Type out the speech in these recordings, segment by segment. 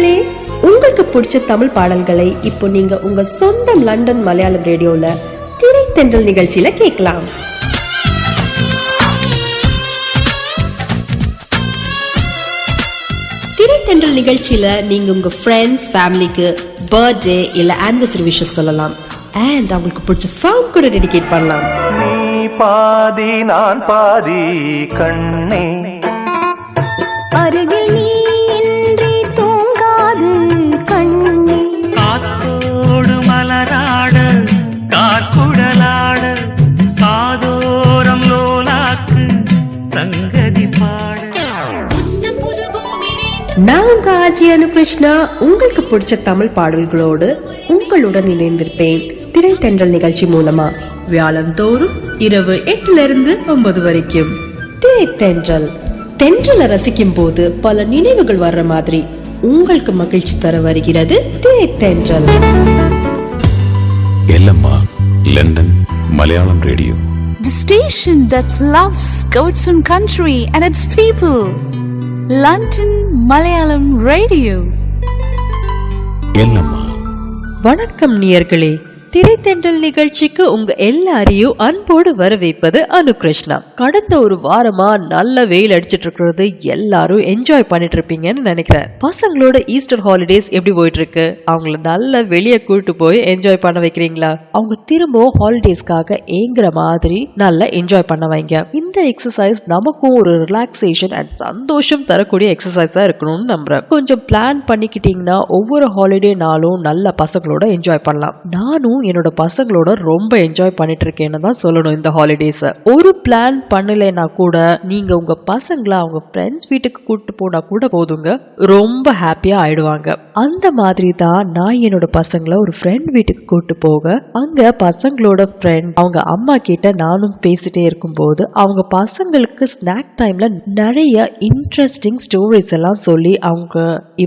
நேயர்களே, உங்களுக்கு பிடிச்ச தமிழ் பாடல்களை இப்போ நீங்க உங்க சொந்த லண்டன் மலையாளம் ரேடியோல திரைத்தென்றல் நிகழ்ச்சியில கேட்கலாம். திரைத்தென்றல் நிகழ்ச்சியில நீங்க உங்க ஃப்ரெண்ட்ஸ், ஃபேமிலிக்கு பர்த்டே இல்ல ஆனிவர்சரி விஷஸ் சொல்லலாம். அண்ட் அவங்களுக்கு பிடிச்ச சாங் கூட டெடிகேட் பண்ணலாம். நீ பாதி நான் பாதி கண்ணே, அருகில் நீ இன்றி தூங்காது கண்ணே, காத்தோடு மலராட காக்குடலாட காதோரம் லோலாக்கு தங்கதி பாட. நான் உங்க ஆஜி அனுகிருஷ்ணா உங்களுக்கு பிடிச்ச தமிழ் பாடல்களோடு உங்களுடன் இணைந்திருப்பேன் திரைத்தென்றல் நிகழ்ச்சி மூலமா. வியாழந்தோறும் இரவு 8 வரைக்கும் திரைத்தென்றல். தென்றலை ரசிக்கும் போது பல நினைவுகள் வர்ற மாதிரி உங்களுக்கு மகிழ்ச்சி தர வருகிறது திரைத்தென்றல். எல்லம்மா London Malayalam radio, the station that loves God's own country and its people. London Malayalam Radio. Yellamma. வணக்கம் நேயர்களே, திரைத்தென்றல் நிகழ்ச்சிக்கு உங்க எல்லாரையும் அன்போடு வரவேற்பது அனுகிருஷ்ணா. கடந்த ஒரு வாரமா நல்ல வெயில் அடிச்சிட்டு இருக்கிறது எல்லாரும் என்ஜாய் பண்ணிட்டு இருப்பீங்கன்னு நினைக்கிறேன். பசங்களோட ஈஸ்டர் ஹாலிடேஸ் எப்படி போயிட்டு இருக்கு? அவங்கள நல்ல வெளியே கூட்டு போய் என்ஜாய் பண்ண வைக்கிறீங்களா? அவங்க திரும்பவும் ஹாலிடேஸ்க்காக ஏங்குற மாதிரி நல்லா என்ஜாய் பண்ண வைங்க. இந்த எக்ஸசைஸ் நமக்கும் ஒரு ரிலாக்ஸேஷன் அண்ட் சந்தோஷம் தரக்கூடிய எக்ஸசைஸா இருக்கணும்னு நம்புறேன். கொஞ்சம் பிளான் பண்ணிக்கிட்டீங்கன்னா ஒவ்வொரு ஹாலிடே நாளும் நல்ல பசங்களோட என்ஜாய் பண்ணலாம். நானும் என்னோட பசங்களோட ரொம்ப என்ஜாய் பண்ணிட்டு இருக்கேன்னு தான் சொல்லணும். இந்த ஹாலிடேஸ் ஒரு பிளான் பண்ணலைன்னா கூட நீங்க உங்க பசங்களை அவங்க ஃப்ரெண்ட்ஸ் வீட்டுக்கு கூட்டு போனா கூட போதுங்க, ரொம்ப ஹாப்பியா ஆயிடுவாங்க. அந்த மாதிரி தான் நான் என்னோட பசங்களை ஒரு ஃப்ரெண்ட் வீட்டுக்கு கூட்டு போக, அங்க பசங்களோட ஃப்ரெண்ட் அவங்க அம்மா கிட்ட நானும் பேசிட்டே இருக்கும்போது அவங்க பசங்களுக்கு ஸ்நாக் டைம்ல நிறைய இன்ட்ரெஸ்டிங் ஸ்டோரிஸ் எல்லாம் சொல்லி அவங்க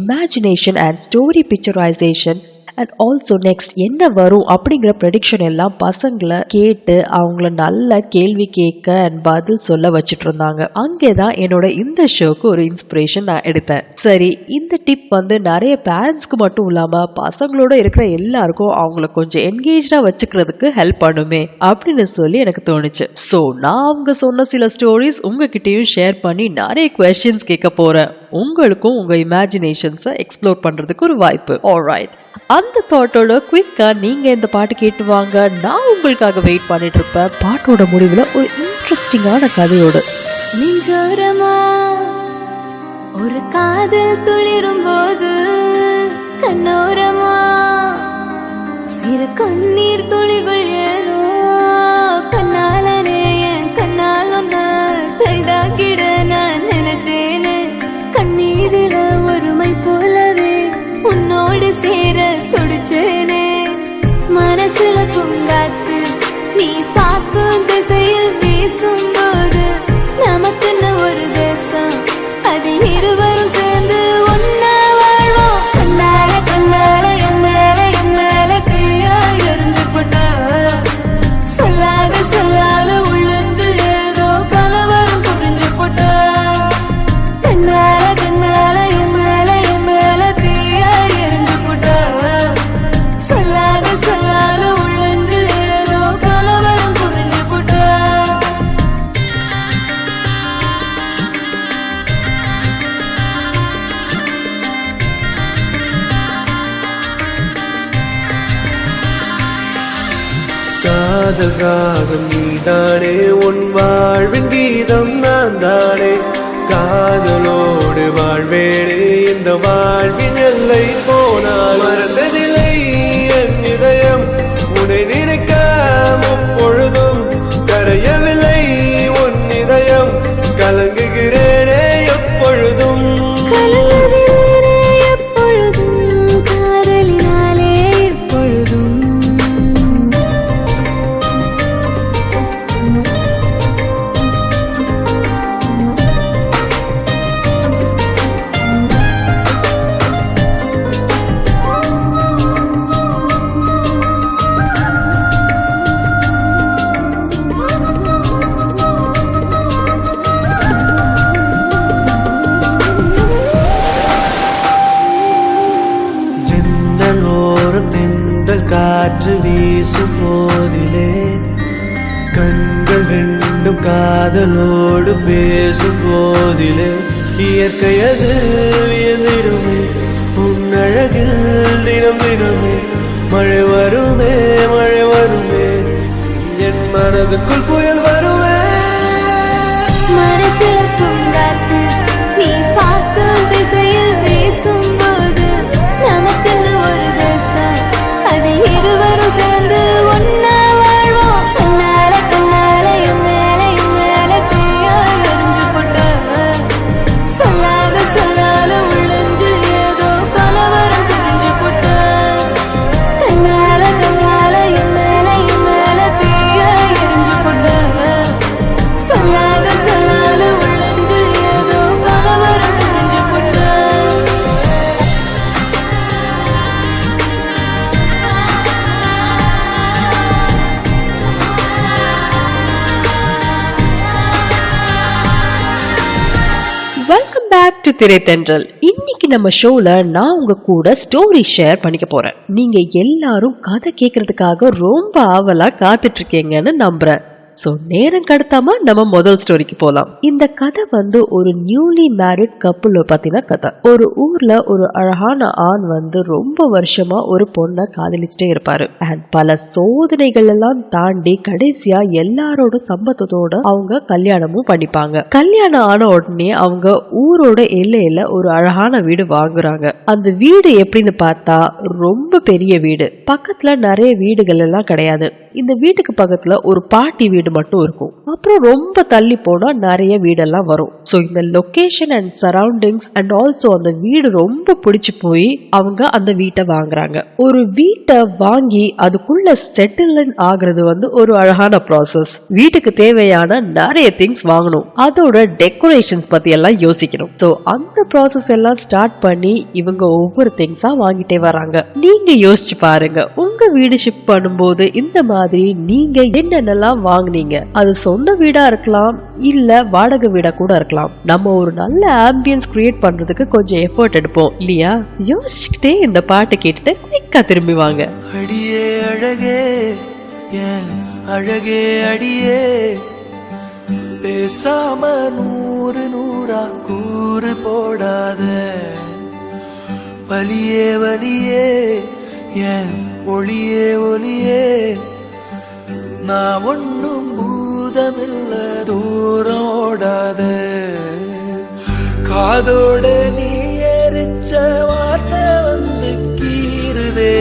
imagination and story picturisation and also next என்ன வரும் அப்படிங்கிற ப்ரெடிக்ஷன் எல்லாம் பசங்களை கேட்டு அவங்கள நல்ல கேள்வி கேட்க அண்ட் பதில் சொல்ல வச்சுட்டு இருந்தாங்க. அங்கேதான் என்னோட இந்த ஷோக்கு ஒரு இன்ஸ்பிரேஷன் நான் எடுத்தேன். சரி, இந்த டிப் நிறைய பேரண்ட்ஸ்க்கு மட்டும் இல்லாம பசங்களோட இருக்கிற எல்லாருக்கும் அவங்கள கொஞ்சம் என்கேஜா வச்சுக்கிறதுக்கு ஹெல்ப் பண்ணுமே அப்படின்னு சொல்லி எனக்கு தோணுச்சு. ஸோ நான் அவங்க சொன்ன சில ஸ்டோரிஸ் உங்ககிட்டயும் ஷேர் பண்ணி நிறைய குவெஸ்டின்ஸ் கேட்க போறேன். உங்களுக்கும் உங்க இமேஜினேஷன்ஸை எக்ஸ்ப்ளோர் பண்றதுக்கு ஒரு வாய்ப்பு. ஆல்ரைட், அந்த தாட்டோட குயிக்கா நீங்க இந்த பாட்டு கேட்டு வாங்க. நான் உங்களுக்காக வெயிட் பண்ணிட்டு இருப்பேன். பாட்டோட முடிவுல ஒரு இன்ட்ரெஸ்டிங்கான கதையோடு. நெஞ்சோரமா ஒரு காதல் துளிரும் போது கண்ணோரமா சிறு கண்ணீர் துளிகள் ஏனோ கண்ணாலனே என் கண்ணால் ஒன்ன கைதாக்கிட நான் நினைச்சேனே. கண்ணீரில ஒருமை போலவே உன்னோடு சேர துடிச்சேனே. மனசுல பூங்காத்து நீ பார்க்கும் திசையில் வீசும் போது நமக்குன்னு ஒரு தேசம், அதில் இருவரும் சேர்ந்து ஒன்னா வாழ்வோம். கண்ணால கண்ணால என் மேல தீயா எரிஞ்சு போட்டா சொல்லாத சொல்லாத உள்ளுந்து ஏதோ கலவரம் புரிஞ்சு போட்டா. கண்ணால கண்ணால என் மேல தீயா எரிஞ்சு போட்டா சொல்லாத சொல்லாத உள்ளுந்து ஏதோ கலவரம் புரிஞ்சு போட்டா. காதல் ராகம் நீதானே, உன் வாழ்வின் கீதம் நான் தானே. காதலோடு வாழ்வேனே, இந்த வாழ்வின் எல்லை போனால் மறந்ததில்லை என் இதயம். உன்னை நினைக்க முப்பொழுதும் கரையவில்லை உன் இதயம். கலங்குகிறேனே எப்பொழுதும் காதலினாலே எப்பொழுதும். ரெண்டும் காதலோடு பேசும் போதிலே இயற்கையது வியந்திடுமே உன்னழகில் தினம் தினமே மழை வருமே என் மனதுக்குள் புயல் வருமே மனசில பூங்காத்து நீ பார்க்கும் திசையில் வீசும்போது நமக்குன்னு ஒரு தேசம் அதில் இருவரும் சேர்ந்து ஒன்னா வாழ்வோம் கண்ணால என் மேல தீயா எரிஞ்சு போட்ட சொல்லாத உள்ளஞ்சில் ஏதோ கலவரம் தெரிஞ்சு போட்ட கண்ணால என் மேல தீயா எரிஞ்சு போட்ட சொல்லாத உள்ளஞ்சில் ஏதோ கலவரம் தெரிஞ்சு போட்ட வெல்கம் பேக் டு திரைத்தென்றல். இன்னைக்கு நம்ம ஷோல நான் உங்க கூட ஸ்டோரி ஷேர் பண்ணிக்க போறேன். நீங்க எல்லாரும் கதை கேட்கறதுக்காக ரொம்ப ஆவலா காத்துட்டு இருக்கீங்கன்னு நம்புறேன். சோ நேரம் கடத்தாம நம்ம முதல் ஸ்டோரிக்கு போலாம். இந்த கதை ஒரு நியூலி மேரிட் கப்புள் பத்தின கதை. ஒரு ஊர்ல ஒரு அழகான ஆண் ரொம்ப வருஷமா ஒரு பொண்ணை காதலிச்சுட்டே இருப்பாரு. அண்ட் பல சோதனைகள் எல்லாம் தாண்டி கடைசியா எல்லாரோட சம்பத்தத்தோட அவங்க கல்யாணமும் பண்ணிப்பாங்க. கல்யாணம் ஆன உடனே அவங்க ஊரோட எல்லையில ஒரு அழகான வீடு வாங்குறாங்க. அந்த வீடு எப்படின்னு பார்த்தா ரொம்ப பெரிய வீடு. பக்கத்துல நிறைய வீடுகள் எல்லாம் கிடையாது. இந்த வீட்டுக்கு பக்கத்துல ஒரு பாட்டி வீடு மட்டும் இருக்கும். அப்புறம் ரொம்ப தள்ளி போனா நிறைய வீடெல்லாம் வரும். சோ இந்த location and surroundings and also அந்த வீடு ரொம்ப பிடிச்சு போய் அவங்க அந்த வீட்டை வாங்குறாங்க. ஒரு வீட்டை வாங்கி அதுக்குள்ள செட்டில் ஆகுறது ஒரு அழகான ப்ராசஸ். வீட்டுக்கு தேவையான நிறைய திங்ஸ் வாங்கணும். அதோட டெக்கரேஷன்ஸ் பத்தி எல்லாம் யோசிக்கணும். சோ அந்த ப்ராசஸ் எல்லாம் ஸ்டார்ட் பண்ணி இவங்க ஒவ்வொரு திங்ஸா வாங்கிட்டே வராங்க. நீங்க யோசிச்சு பாருங்க, உங்க வீடு ஷிஃப்ட் பண்ணும்போது இந்த மாதிரி நீங்க என்னென்னலாம் வாங்குனீங்க? அது சொந்த வீடா இருக்கலாம், இல்ல வாடகை வீடா கூட இருக்கலாம். நம்ம ஒரு நல்ல ஆம்பியன்ஸ் கிரியேட் பண்றதுக்கு கொஞ்சம் எஃபர்ட் எடுப்போம் இல்லையா? யோசிச்சுக்கிட்டே இந்த பாட்டு கேட்டுட்டு குயிக்கா திரும்பி வாங்க. அடியே அழகே ஏன் அழகே அடியே பேசாம நூறா கூறு போடாத வலியே ஏன் ஒளியே நான் ஒன்னும் பூதமில்ல தூரம் ஓடாத காதோட நீ எரிச்ச வார்த்தை கீறுதே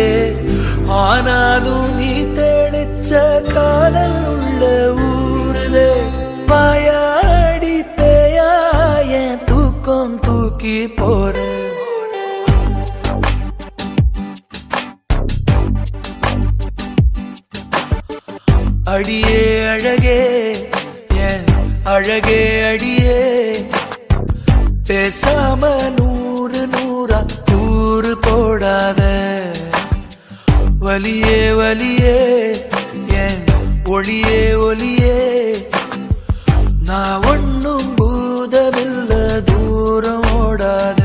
ஆனாலும் நீ தெளிச்ச காதல் உள்ள ஊறுதே வாயாடி பேயா என் தூக்கம் தூக்கி போற அடியே அழகே ஏன் அழகே அடியே பேசாம நூறா கூறு போடாத வலியே ஏன் ஒளியே நான் ஒன்னும் பூதமில்ல தூரம் ஓடாத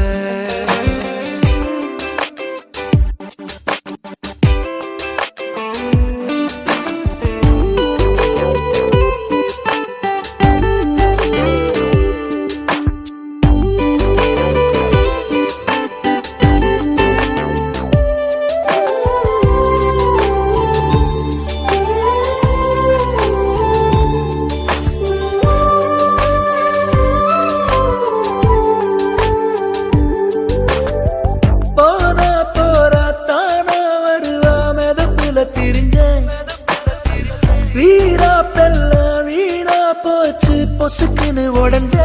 பொசுக்குன்னு உடஞ்ச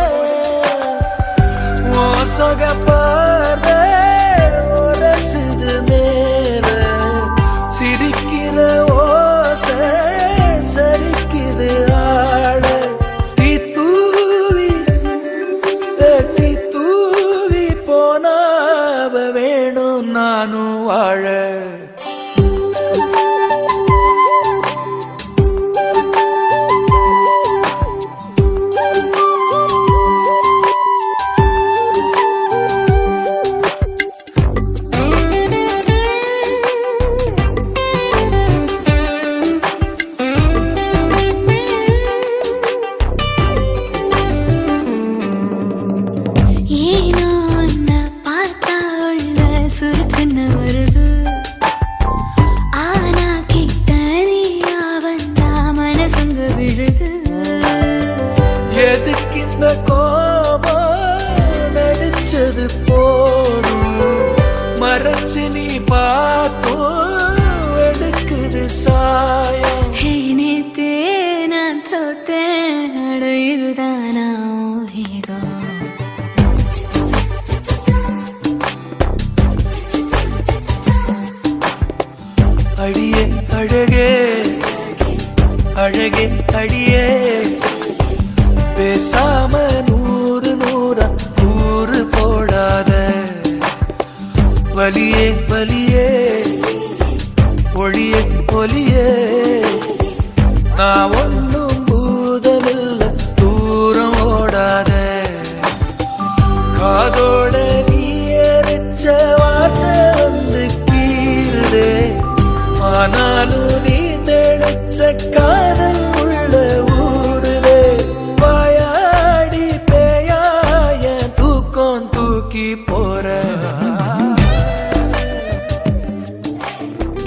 சொகப்பார்வை உரசுது மேல சிரிக்கிற ஓசை சரிக்குது ஆட தீ தூவி போனாவ வேணும் நானும் வாழ இந்த கோபம் நடிச்சது போதும், மறைச்சு நீ பார்த்தும் எடுக்குது சாயம். நேத்தே நான் தோத்தேன், அட இதுதானா ஹீரோ. அடியே அழகே அழகே அடியே, பேசாம நூறு நூறா நூறு போடாத, வலியே வலியே ஒளியே ஒளியே, நான் ஒன்னும் பூதமில்ல தூரம் ஓடாத, காதோட நீ எரிச்ச வார்த்தை வந்து கீறுதே, ஆனாலும் நீ தெளிச்ச காதல் உள்ள ஊருதே, வாயாடி பேயாய தூக்கம் தூக்கி போற.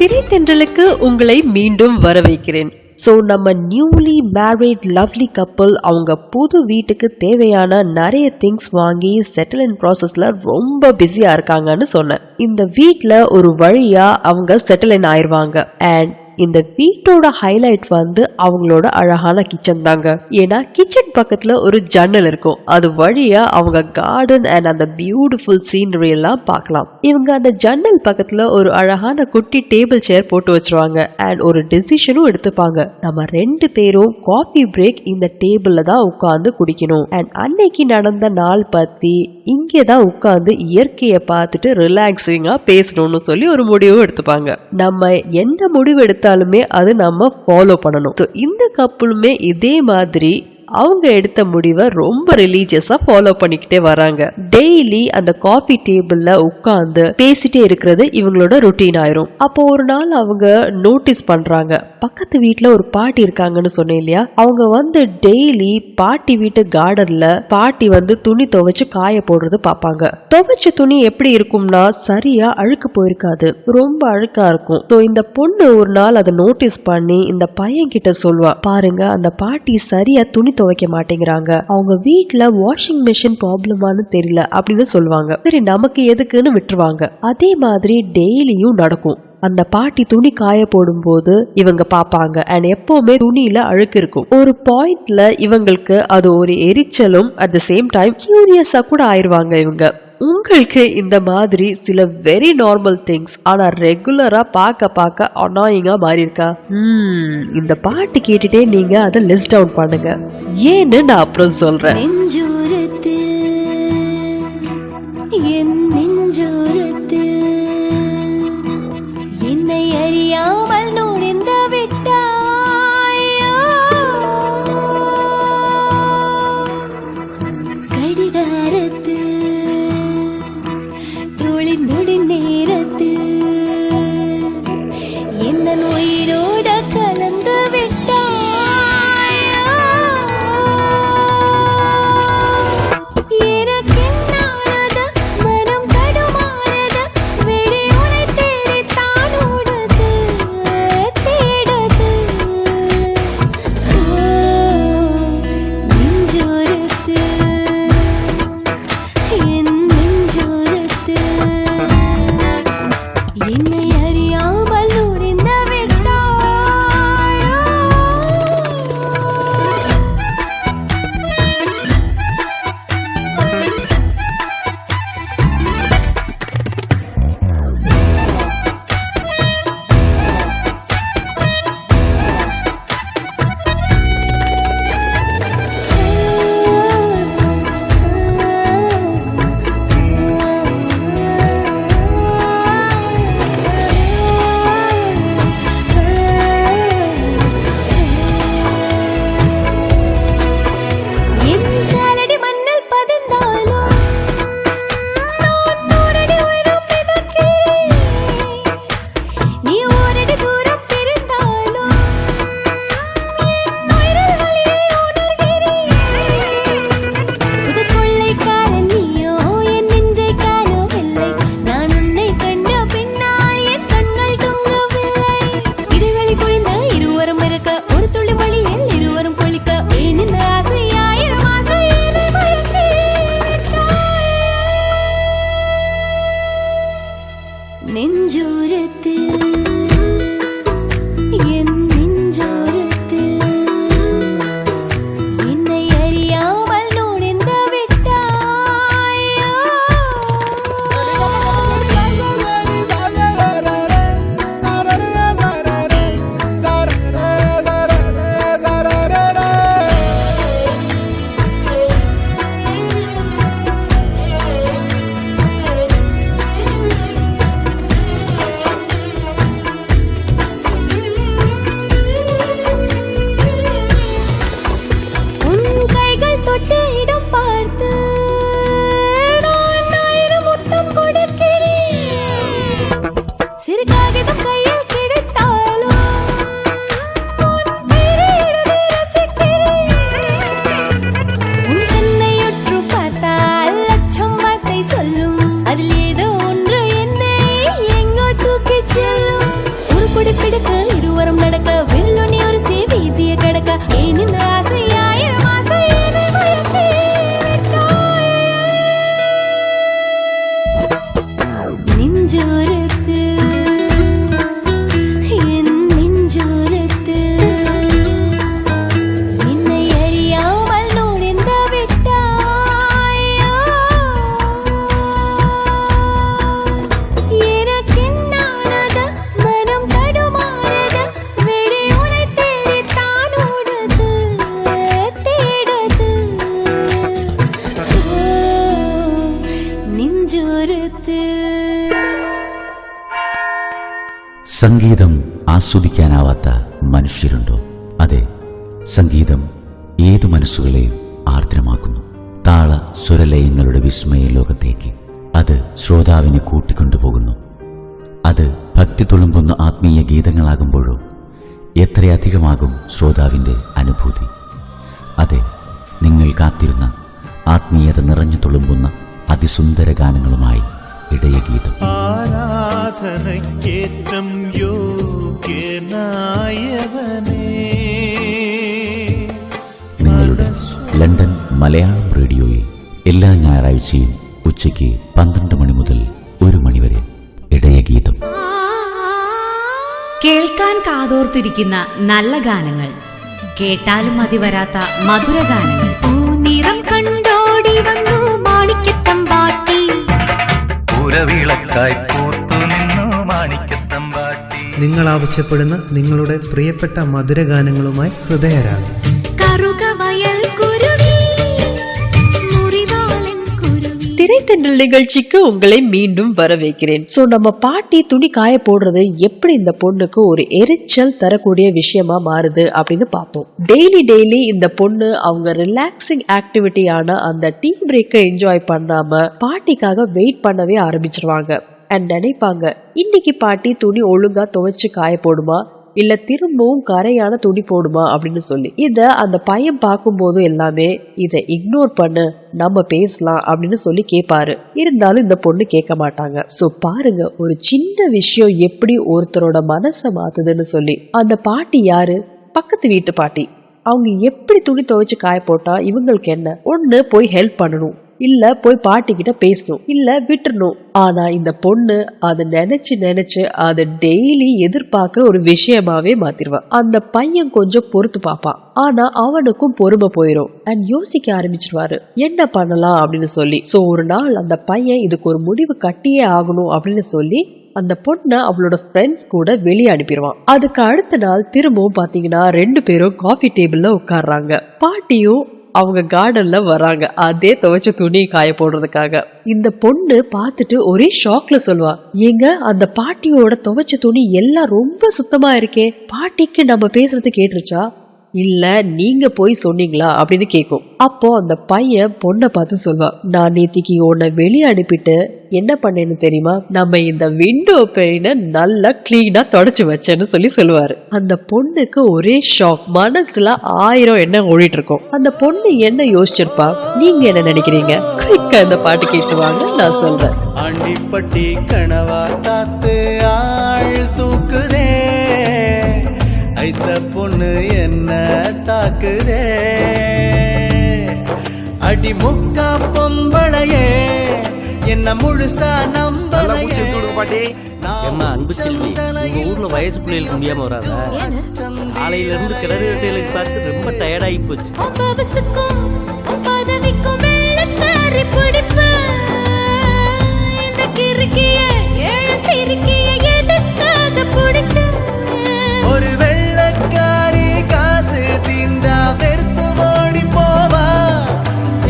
திரைத்தென்றலுக்கு உங்களை மீண்டும் வரவேற்கிறேன். ஸோ நம்ம நியூலி மேரிட் லவ்லி கப்பல் அவங்க புது வீட்டுக்கு தேவையான நிறைய திங்ஸ் வாங்கி செட்டில் இன் ப்ராசஸ்ல ரொம்ப பிஸியா இருக்காங்கன்னு சொன்னேன். இந்த வீட்ல ஒரு வழியா அவங்க செட்டில் இன் ஆயிருவாங்க. அண்ட் இந்த வீட்டோட ஹைலைட் வந்து அவங்களோட அழகான கிச்சன் தாங்க. ஏன்னா கிச்சன் பக்கத்துல ஒரு ஜன்னல் இருக்கும், அது வழியா அவங்க கார்டன் அண்ட் அந்த பியூட்டிஃபுல் சீனரி எல்லாம் பார்க்கலாம். இவங்க அந்த ஜன்னல் பக்கத்துல ஒரு அழகான குட்டி டேபிள் சேர் போட்டு வச்சிருவாங்க. அண்ட் ஒரு டெசிஷனும் எடுத்துப்பாங்க, நம்ம 2 பேரும் காஃபி பிரேக் இந்த டேபிள்ல தான் உட்கார்ந்து குடிக்கணும். அண்ட் அன்னைக்கு நடந்த நாள் பத்தி இங்கேதான் உட்கார்ந்து இயற்கையை பார்த்துட்டு ரிலாக்ஸிங்கா பேசணும்னு சொல்லி ஒரு முடிவு எடுத்துப்பாங்க. நம்ம என்ன முடிவு எடுத்தாலுமே அது நம்ம ஃபாலோ பண்ணணும். இந்த கப்பலுமே இதே மாதிரி அவங்க எடுத்த முடிவை ரொம்ப ரிலீஜியஸா ஃபாலோ பண்ணிக்கிட்டே வராங்க. டெய்லி அந்த காஃபி டேபிள்ல உட்கார்ந்து பேசிட்டே இருக்கிறது இவங்களோட ருட்டீன் ஆயிரும். அப்போ ஒரு நாள் அவங்க நோட்டீஸ் பண்றாங்க, பக்கத்து வீட்டுல ஒரு பாட்டி இருக்காங்கன்னு சொன்னேன் இல்லையா, அவங்க வந்து டெய்லி பாட்டி வீட்டு கார்டன்ல பாட்டி வந்து துணி துவைச்சு காய போடுறது பாப்பாங்க. துவைச்ச துணி எப்படி இருக்கும்னா சரியா அழுக்கு போயிருக்காது, ரொம்ப அழுக்கா இருக்கும். ஸோ இந்த பொண்ணு ஒரு நாள் அதை நோட்டீஸ் பண்ணி இந்த பையன் கிட்ட சொல்வா, பாருங்க அந்த பாட்டி சரியா துணி துவைக்க மாட்டேங்கிறாங்க, அவங்க வீட்டுல வாஷிங் மிஷின் ப்ராப்ளமானு தெரியல அப்படின்னு சொல்லுவாங்க. சரி நமக்கு எதுக்குன்னு விட்டுருவாங்க. அதே மாதிரி டெய்லியும் நடக்கும். அந்த பாட்டி துணி காய போடும் போது இவங்க பாப்பாங்க அண்ட் எப்பவுமே துணியில அழுக்கு இருக்கும். ஒரு பாயிண்ட்ல இவங்களுக்கு அது ஒரு எரிச்சலும் அட் த சேம் டைம் கியூரியஸா கூட ஆயிருவாங்க இவங்க. உங்களுக்கு இந்த மாதிரி சில வெரி நார்மல் திங்ஸ் ஆனா ரெகுலரா பார்க்க அனாயிங்கா மாறி இருக்கா? இந்த பாட்டு கேட்டுட்டே நீங்க அதை லிஸ்ட் டவுன் பண்ணுங்க, ஏன்னு நான் அப்புறம் சொல்றேன். என்னை அறியாமல் நுழைந்து விட்டாயோ, கடிகாரத்தில் தொழில்நொடி நேரத்தில் என்ன உயிரோட கலந்து விட்டாயோ. സംഗീതം ആസ്വദിക്കാനാവാത്ത മനുഷ്യരുണ്ടോ? അതെ, സംഗീതം ഏതു മനസ്സുകളെയും ആർദ്രമാക്കുന്നു. താള സ്വരലയങ്ങളുടെ വിസ്മയ ലോകത്തേക്ക് അത് ശ്രോതാവിനെ കൂട്ടിക്കൊണ്ടുപോകുന്നു. അത് ഭക്തി തുളുമ്പുന്ന ആത്മീയ ഗീതങ്ങളാകുമ്പോഴോ എത്രയധികമാകും ശ്രോതാവിൻ്റെ അനുഭൂതി. അതെ, നിങ്ങൾ കാത്തിരുന്ന ആത്മീയത നിറഞ്ഞു തുളുമ്പുന്ന അതിസുന്ദര ഗാനങ്ങളുമായി ഇടയഗീതം. ആരാധനയ്ക്കേറ്റം യോഗ്യനായവനേ, നിങ്ങളുടെ ലണ്ടൻ മലയാളം റേഡിയോയിൽ എല്ലാ ഞായറാഴ്ചയും ഉച്ചയ്ക്ക് 12 മണി മുതൽ 1 മണി വരെ ഇടയഗീതം. കേൾക്കാൻ കാതോർത്തിരിക്കുന്ന നല്ല ഗാനങ്ങൾ, കേട്ടാലും മതി വരാത്ത മധുരഗാനങ്ങൾ. നിറം കണ്ടോടി വന്നു മാണിക്യത്തമ്പാട്ടി, പുരവിളക്കായി പൂത്തു നിന്നു മാണിക്യത്തമ്പാട്ടി. നിങ്ങൾ ആവശ്യപ്പെടുന്ന നിങ്ങളുടെ പ്രിയപ്പെട്ട മധുരഗാനങ്ങളുമായി ഹൃദയരാഗം. കറുകവയൽ കുരുവി, മുറിവാളൻ കുരുവി. திரைத்தென்றல் நிகழ்ச்சிக்கு உங்களை மீண்டும் வரவேற்கிறேன். சோ நம்ம பாட்டி துணி காய போடுறது எப்படி இந்த பொண்ணுக்கு ஒரு எரிச்சல் தரக்கூடிய விஷயமா மாறுது அப்படின்னு பார்ப்போம். டெய்லி இந்த பொண்ணு அவங்க ரிலாக்ஸிங் ஆக்டிவிட்டியான அந்த டீ பிரேக்கை என்ஜாய் பண்ணாம பாட்டிக்காக வெயிட் பண்ணவே ஆரம்பிச்சிருவாங்க. அண்ட் நினைப்பாங்க, இன்னைக்கு பாட்டி துணி ஒழுங்கா துவைச்சு காய போடுமா இல்ல திரும்பவும் கரையான துணி போடுமா அப்படின்னு சொல்லி. இத அந்த பையன் பார்க்கும் போது எல்லாமே இதை இக்னோர் பண்ணு, நம்ம பேசலாம் அப்படின்னு சொல்லி கேட்பாரு. இருந்தாலும் இந்த பொண்ணு கேட்க மாட்டாங்க. சோ பாருங்க, ஒரு சின்ன விஷயம் எப்படி ஒருத்தரோட மனசை மாத்துதுன்னு சொல்லி. அந்த பாட்டி யாரு? பக்கத்து வீட்டு பாட்டி. அவங்க எப்படி துணி துவைச்சு காய போட்டா இவங்களுக்கு என்ன? ஒண்ணு போய் ஹெல்ப் பண்ணணும், இல்ல போய் பாட்டி கிட்ட பேசணும், இல்ல விட்டுறணும். ஆனா இந்த பொண்ணு அதை நினைச்சு அதை டெய்லி எதிர்பார்க்கிற ஒரு விஷயமாவே மாத்திருவா. அந்த பையன் கொஞ்சம் பொறுத்து பாப்பான், ஆனா அவனுக்கும் பொறுமை போயிரும் அண்ட் யோசிக்க ஆரம்பிச்சிருவாரு என்ன பண்ணலாம் அப்படின்னு சொல்லி. சோ ஒரு நாள் அந்த பையன் இதுக்கு ஒரு முடிவு கட்டியே ஆகணும் அப்படின்னு சொல்லி அந்த பொண்ணை அவளோட ஃப்ரெண்ட்ஸ் கூட வெளியே அனுப்பிடுவான். அதுக்கு அடுத்த நாள் திரும்பவும் பாத்தீங்கன்னா 2 பேரும் காஃபி டேபிள்ல உட்கார்றாங்க. பாட்டியும் அவங்க கார்டன்ல வராங்க அதே துவைச்ச துணி காய போடுறதுக்காக. இந்த பொண்ணு பார்த்துட்டு ஒரே ஷாக்ல சொல்வா, ஏங்க அந்த பாட்டியோட துவைச்ச துணி எல்லாம் ரொம்ப சுத்தமா இருக்கே, பாட்டிக்கு நம்ம பேசுறது கேட்டுருச்சா இல்ல நீங்க போய் சொன்னீங்களா அப்படின்னு கேக்கும். அப்போ அந்த பையன் பொண்ணை பார்த்து சொல்வா, நான் நேத்திக்கு உன்னை வெளியே அனுப்பிட்டு என்ன பண்ணேன்னு தெரியுமா, நம்ம இந்த விண்டோ பெயினை நல்லா கிளீனா தொடச்சு வச்சேன்னு சொல்லி சொல்லுவாரு. அந்த பொண்ணுக்கு ஒரே ஷாக், மனசுல 1000 எண்ணம் ஓடிட்டு இருக்கும். அந்த பொண்ணு என்ன யோசிச்சிருப்பா, நீங்க என்ன நினைக்கிறீங்க? குயிக்கா இந்த பாட்டு கேட்டுவாங்க, நான் சொல்றேன். ஆண்டிப்பட்டி கனவா காத்து ஆள் தூக்குதே, ஐத்த பொண்ணு என்ன தாக்குதே, அடி முக்கா பொம்பளையே என்ன முழுசா நம்பலையே. பாட்டி என்ன அன்பு செல்வி, உங்க ஊர்ல வயசு பிள்ளைகளுக்கு முடியாம வராத? காலையில இருந்து கிணறு வெட்டைகளுக்கு பார்த்து ரொம்ப டயர்டாகி போச்சு. ஒரு வெள்ளக்காரி காசு தீந்தா வெறுத்து ஓடி போவா,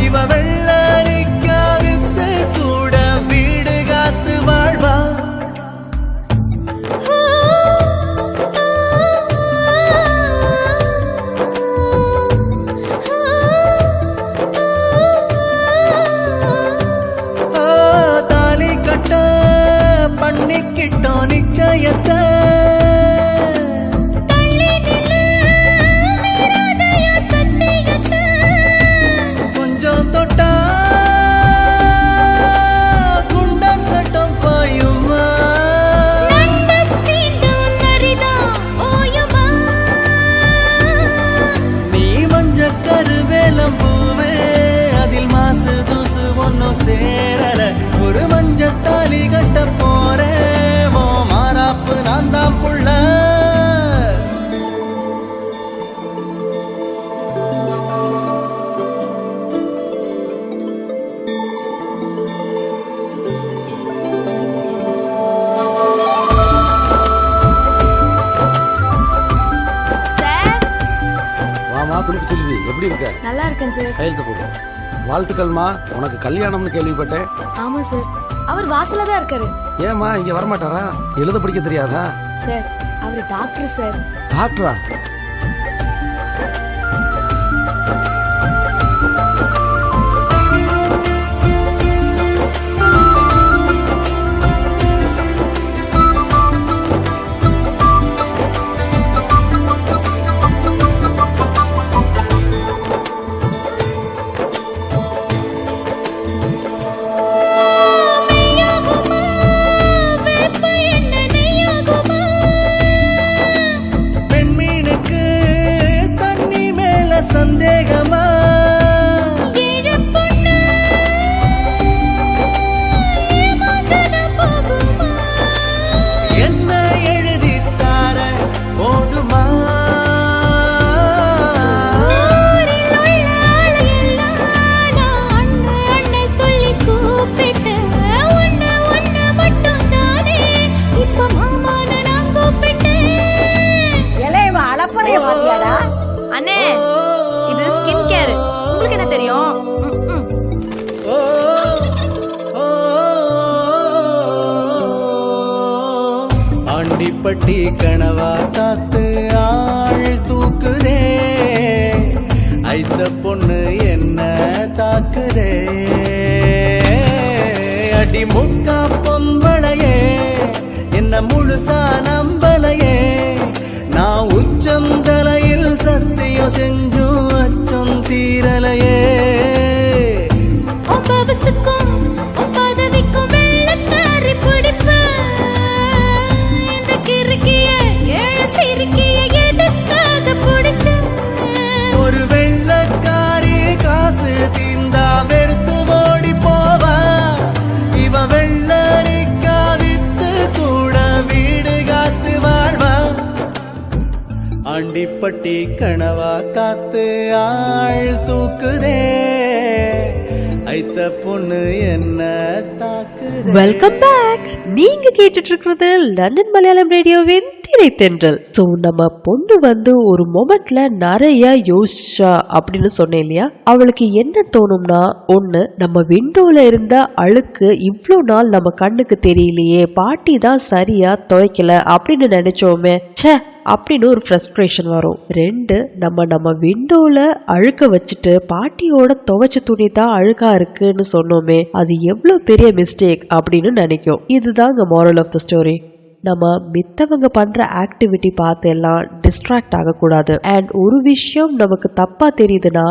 இவ வெள்ளரிக்கா வித்து கூட வீடு காத்து வாழ்வா. தாலி கட்ட பண்ணிக்கிட்டோம் நிச்சயத்தை, கொஞ்சம் தொட்டா குண்டம் சட்டம் பாயுமா, நீ மஞ்ச கருவேலம் பூவே அதில் மாசு தூசு ஒன்னும் சேரல, ஒரு மஞ்ச தாலி கட்ட போறேன் மாறாப்பு நான் தான் புள்ள. செல்வி எப்படி இருக்க? நல்லா இருக்கேன் சார். கையெழுத்து போடு. வாழ்த்துக்கள்மா, உனக்கு கல்யாணம்னு கேள்விப்பட்டேன். ஆமா சார், அவர் வாசல்ல தான் இருக்காரு. ஏமா இங்க வரமாட்டாரா? எழுத படிக்க தெரியாதா? சார் அவரு டாக்டர் சார். டாக்டரா? சந்தேகமா என்ன எழுதித்தார போதுமா? சொல்லி கூப்பிட்டு ஒன்னு மட்டும் தானே இப்ப மாமான நான் கூப்பிட்டு இலையவ அளப்பறைய பாத்தியாடா? அண்ணே இது ஸ்கின் கேர், உங்களுக்கு என்ன தெரியும்? ஆண்டிப்பட்டி கனவா காத்து ஆள் தூக்குதே, ஐத்த பொண்ணு என்ன தாக்குதே, அடி முக்கா பொம்பளையே என்ன முழுசா நம்பலையே, நான் உச்சம் தலையில் சத்தியம் செஞ்சும் அச்சம் தீரலையே. ஒப்பவசுக்கும் ஒப்பதவிக்கும் வெள்ளக்காரி பிடிப்ப இந்த கிறுக்கிய ஏழு சிறுக்கிய எதுக்காக பிடிச்ச? ஒரு வெள்ளக்காரி காசு தீந்தா வெறுத்து ஓடி போவா, இவ வெள்ளரிக்கா வித்து கூட வீடு காத்து வாழ்வா. ஆண்டிப்பட்டி கனவா காத்து ஆள் தூக்குதே, ஐத்த பொண்ணு என்ன தாக்குதே. Welcome back. நீங்க கேட்டுட்டு இருக்கிறது லண்டன் மலையாளம் ரேடியோவின் திரைத்தென்றல். சோ நம்ம பொண்ணு வந்து ஒரு மொமெண்ட்ல நிறைய யோசிச்சா அப்படின்னு சொன்னேன் இல்லையா? அவளுக்கு என்ன தோணும்னா, ஒண்ணு நம்ம விண்டோல இருந்த அழுக்கு இவ்ளோ நாள் நம்ம கண்ணுக்கு தெரியலையே, பாட்டி தான் சரியா துவைக்கல அப்படின்னு நினைச்சோமே, ச்சே அப்படின்னு ஒரு ஃப்ரஸ்ட்ரேஷன் வரும். ரெண்டு, நம்ம விண்டோல அழுக்க வச்சுட்டு பாட்டியோட துவைச்ச துணி தான் அழுக்கா இருக்குன்னு சொன்னோமே, அது எவ்வளவு பெரிய மிஸ்டேக் அப்படின்னு நினைக்கும். இதுதாங்க moral ஆஃப் த ஸ்டோரி. நம்ம மித்தவங்க பண்ற ஆக்டிவிட்டி பார்த்து எல்லாம் டிஸ்ட்ராக்ட் ஆகக்கூடாது. அண்ட் ஒரு விஷயம் நமக்கு தப்பா தெரியுதுன்னா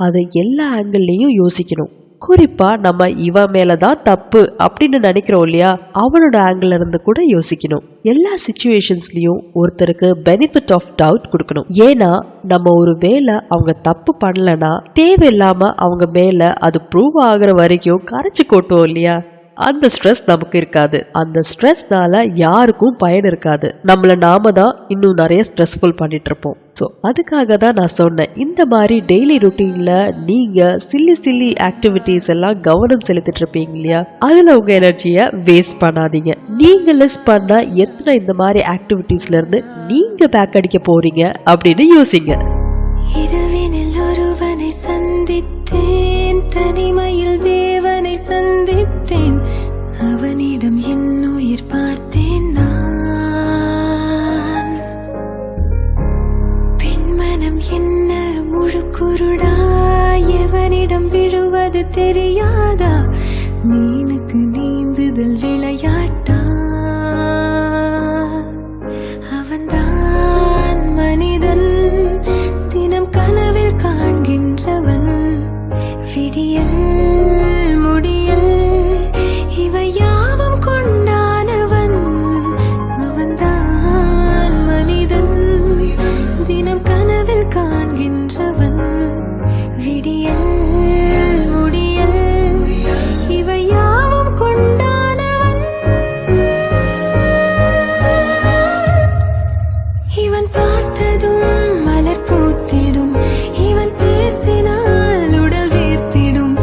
அதை எல்லா ஆங்கிள்லயும் யோசிக்கணும். குறிப்பா நம்ம இவன் மேலதான் தப்பு அப்படின்னு நினைக்கிறோம் இல்லையா, அவனோட ஆங்கிள் இருந்து கூட யோசிக்கணும். எல்லா சிச்சுவேஷன்ஸ்லயும் ஒருத்தருக்கு பெனிஃபிட் ஆஃப் டவுட் கொடுக்கணும். ஏன்னா நம்ம ஒரு வேளை அவங்க தப்பு பண்ணலன்னா தேவையில்லாம அவங்க மேல அது ப்ரூவ் ஆகுற வரைக்கும் கரைச்சு கொட்டுவோம் இல்லையா, அந்த ஸ்ட்ரெஸ் நமக்கு இருக்காது. அந்த ஸ்ட்ரெஸ்னால யாருக்கும் பயன் இருக்காது. நம்மள நாம தான் இன்னும் நிறைய ஸ்ட்ரெஸ்ஃபுல் பண்ணிட்டு இருப்போம். ஸோ அதுக்காக தான் நான் சொன்னேன், இந்த மாதிரி டெய்லி ருட்டீன்ல நீங்க சில்லி ஆக்டிவிட்டிஸ் எல்லாம் கவனம் செலுத்திட்டு இருப்பீங்க இல்லையா, அதுல உங்க எனர்ஜியை வேஸ்ட் பண்ணாதீங்க. நீங்க லிஸ்ட் பண்ண எத்தனை இந்த மாதிரி ஆக்டிவிட்டிஸ்ல இருந்து நீங்க பேக் அடிக்க போறீங்க அப்படின்னு யோசிங்க. இரவினில் ஒருவனை சந்தித்தேன், தனிமையில் தேவனை சந்தித்தேன், அவனிடம் என் உயிர் பார்த்தேன் நான். பெண்மனம் என்ன முழுக்குருடா, எவனிடம் விழுவது தெரியாதா, மீனுக்கு நீந்துதல் விளையாட்டா, அவன்தான் மனிதன் தினம் கனவில் காண்கின்றவன், விடியல் முடியல் இவை யாவும் கொண்டானவன், அவன்தான் மனிதன் தினம் கனவில் காண்கின்றவன், விடியல் முடியல் இவை யாவும் கொண்டானவன். இவன் பார்த்ததும் மலர் பூத்திடும், இவன் பேசினால் உடல் வேர்த்திடும்,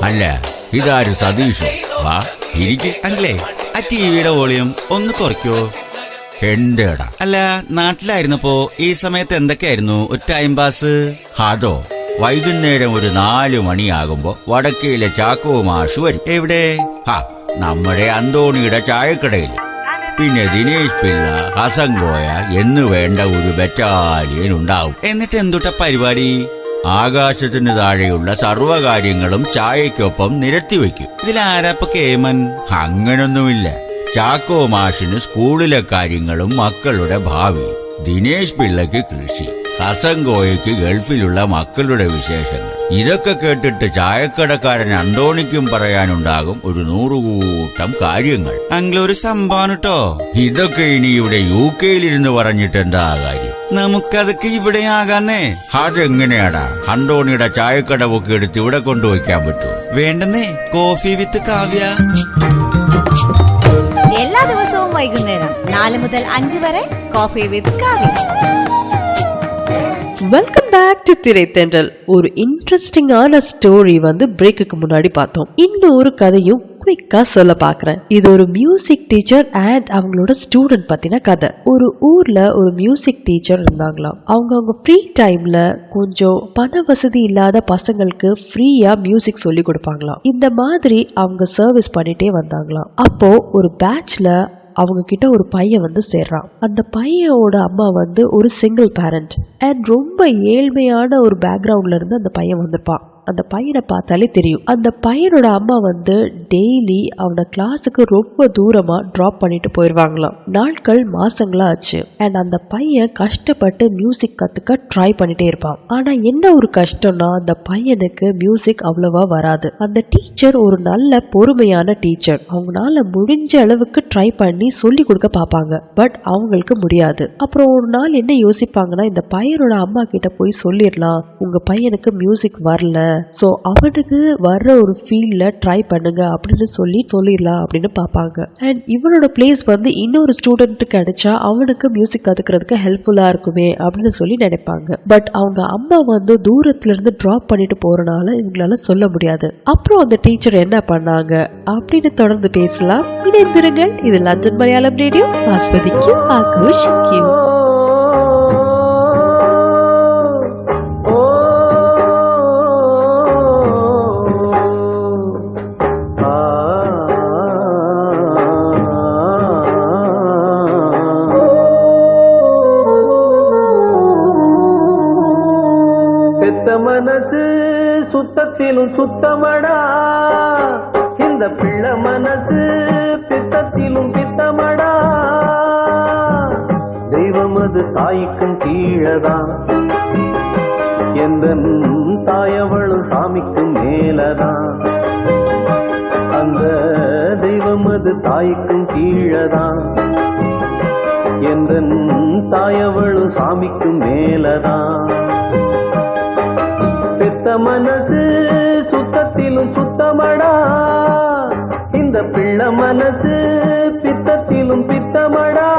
അല്ല ഇതാര് സതീഷോ? വാ ഇരിക്ക്. അങ്കിളേ ആ ടിവിയുടെ വോളിയം ഒന്ന് കുറയ്ക്കോ. എന്റെടാ അല്ല, നാട്ടിലായിരുന്നപ്പോ ഈ സമയത്ത് എന്തൊക്കെയായിരുന്നു ഒരു ടൈം പാസ്? അതോ വൈകുന്നേരം ഒരു 4 മണിയാകുമ്പോ വടക്കയിലെ ചാക്കോ മാഷ് വരും. എവിടെ? നമ്മുടെ അന്തോണിയുടെ ചായക്കടയിൽ. പിന്നെ ദിനേശ് പിള്ള, ഹസൻ കോയ എന്ന് വേണ്ട ഒരു ബറ്റാലിയൻ ഉണ്ടാവും. എന്നിട്ട് എന്തുട്ട പരിപാടി? ആകാശത്തിന് താഴെയുള്ള സർവ്വകാര്യങ്ങളും ചായക്കൊപ്പം നിരത്തിവെക്കും. ഇതിലാരപ്പ കേമൻ? അങ്ങനൊന്നുമില്ല. ചാക്കോ മാഷിന് സ്കൂളിലെ കാര്യങ്ങളും മക്കളുടെ ഭാവി, ദിനേശ് പിള്ളയ്ക്ക് കൃഷി, ഹസൻ കോയയ്ക്ക് ഗൾഫിലുള്ള മക്കളുടെ വിശേഷങ്ങൾ. ഇതൊക്കെ കേട്ടിട്ട് ചായക്കടക്കാരൻ അന്തോണിക്കും പറയാനുണ്ടാകും ഒരു 100 കൂട്ടം കാര്യങ്ങൾ. ഒരു സംഭവം ട്ടോ. ഇതൊക്കെ ഇനി ഇവിടെ UK-ലിരുന്ന് പറഞ്ഞിട്ടെന്താ കാര്യം? നമുക്കതൊക്കെ ഇവിടെ ആകാന്നേ. അതെങ്ങനെയാടാ അന്തോണിയുടെ ചായക്കടവൊക്കെ എടുത്ത് ഇവിടെ കൊണ്ടുവയ്ക്കാൻ പറ്റുമോ? വേണ്ടെന്നേ. കോഫി വിത്ത് കാവ്യ എല്ലാ ദിവസവും വൈകുന്നേരം 4 മുതൽ 5 വരെ coffee with Kavya. Welcome back to Thiraithendral. ஒரு இன்ட்ரெஸ்டிங்கான ஸ்டோரி பிரேக்குக்கு முன்னாடி பார்த்தோம். இன்னும் ஒரு கதையும் குயிக்கா சொல்ல பாக்குறேன். இது ஒரு மியூசிக் டீச்சர் அண்ட் அவங்களோட ஸ்டூடெண்ட் பத்தின கதை. ஒரு ஊர்ல ஒரு மியூசிக் டீச்சர் இருந்தாங்களாம். அவங்க ஃப்ரீ டைம்ல கொஞ்சம் பண வசதி இல்லாத பசங்களுக்கு ஃப்ரீயா மியூசிக் சொல்லி கொடுப்பாங்களாம். இந்த மாதிரி அவங்க சர்வீஸ் பண்ணிட்டே வந்தாங்களாம். அப்போ ஒரு பேட்ச்ல அவங்க கிட்ட ஒரு பையன் சேர்றான். அந்த பையனோட அம்மா ஒரு சிங்கிள் பேரண்ட் அண்ட் ரொம்ப ஏழ்மையான ஒரு பேக்ரவுண்ட்ல இருந்து அந்த பையன் வந்திருப்பான். அந்த பையனை பார்த்தாலே தெரியும். அந்த பையனோட அம்மா டெய்லி அவனை கிளாஸுக்கு ரொம்ப தூரமா டிராப் பண்ணிட்டு போயிருவாங்களாம். நாட்கள் மாசங்களா ஆச்சு. அண்ட் அந்த பையன் கஷ்டப்பட்டு மியூசிக் கத்துக்க ட்ரை பண்ணிட்டே இருப்பான். ஆனா என்ன ஒரு கஷ்டம்னா அந்த பையனுக்கு மியூசிக் அவ்வளவா வராது. அந்த டீச்சர் ஒரு நல்ல பொறுமையான டீச்சர். அவங்களால முடிஞ்ச அளவுக்கு ட்ரை பண்ணி சொல்லி கொடுக்க பாப்பாங்க. பட் அவங்களுக்கு முடியாது. அப்புறம் ஒரு நாள் என்ன யோசிப்பாங்கன்னா, இந்த பையனோட அம்மா கிட்ட போய் சொல்லிடலாம், உங்க பையனுக்கு மியூசிக் வரல, சோ அவனுக்கு வர்ற ஒரு ஃபீல்ட்ல ட்ரை பண்ணுங்க அப்படின்னு சொல்லிடலாம் அப்படின்னு பாப்பாங்க. அண்ட் இவனோட பிளேஸ் இன்னொரு ஸ்டூடெண்ட் கிடைச்சா அவனுக்கு மியூசிக் கத்துக்கிறதுக்கு ஹெல்ப்ஃபுல்லா இருக்குமே அப்படின்னு சொல்லி நினைப்பாங்க. பட் அவங்க அம்மா தூரத்துல இருந்து டிராப் பண்ணிட்டு போறனால இவங்களால சொல்ல முடியாது. அப்புறம் அந்த டீச்சர் என்ன பண்ணாங்க அப்படின்னு தொடர்ந்து பேசலாம். இணைந்திருங்கள். இது லண்டன் மலையாளம் ரேடியோ. ஆஸ்வதிக்கும், ஆக்ரோஷிக்கும். மனசு சுத்தத்திலும் சுத்தமடா, இந்த பிள்ளை மனசு பித்தத்திலும் பித்தமடா. தெய்வம் அது தாய்க்கும் கீழதான், எந்த தாயவளும் சாமிக்கும் மேலதான். அந்த தெய்வம் அது தாய்க்கும் கீழதான், எந்த தாயவளும் சாமிக்கும் மேலதான். பெத்த மனசு சுத்தத்திலும் சுத்தமடா, இந்த பிள்ளை மனசு பித்தத்திலும் பித்தமடா.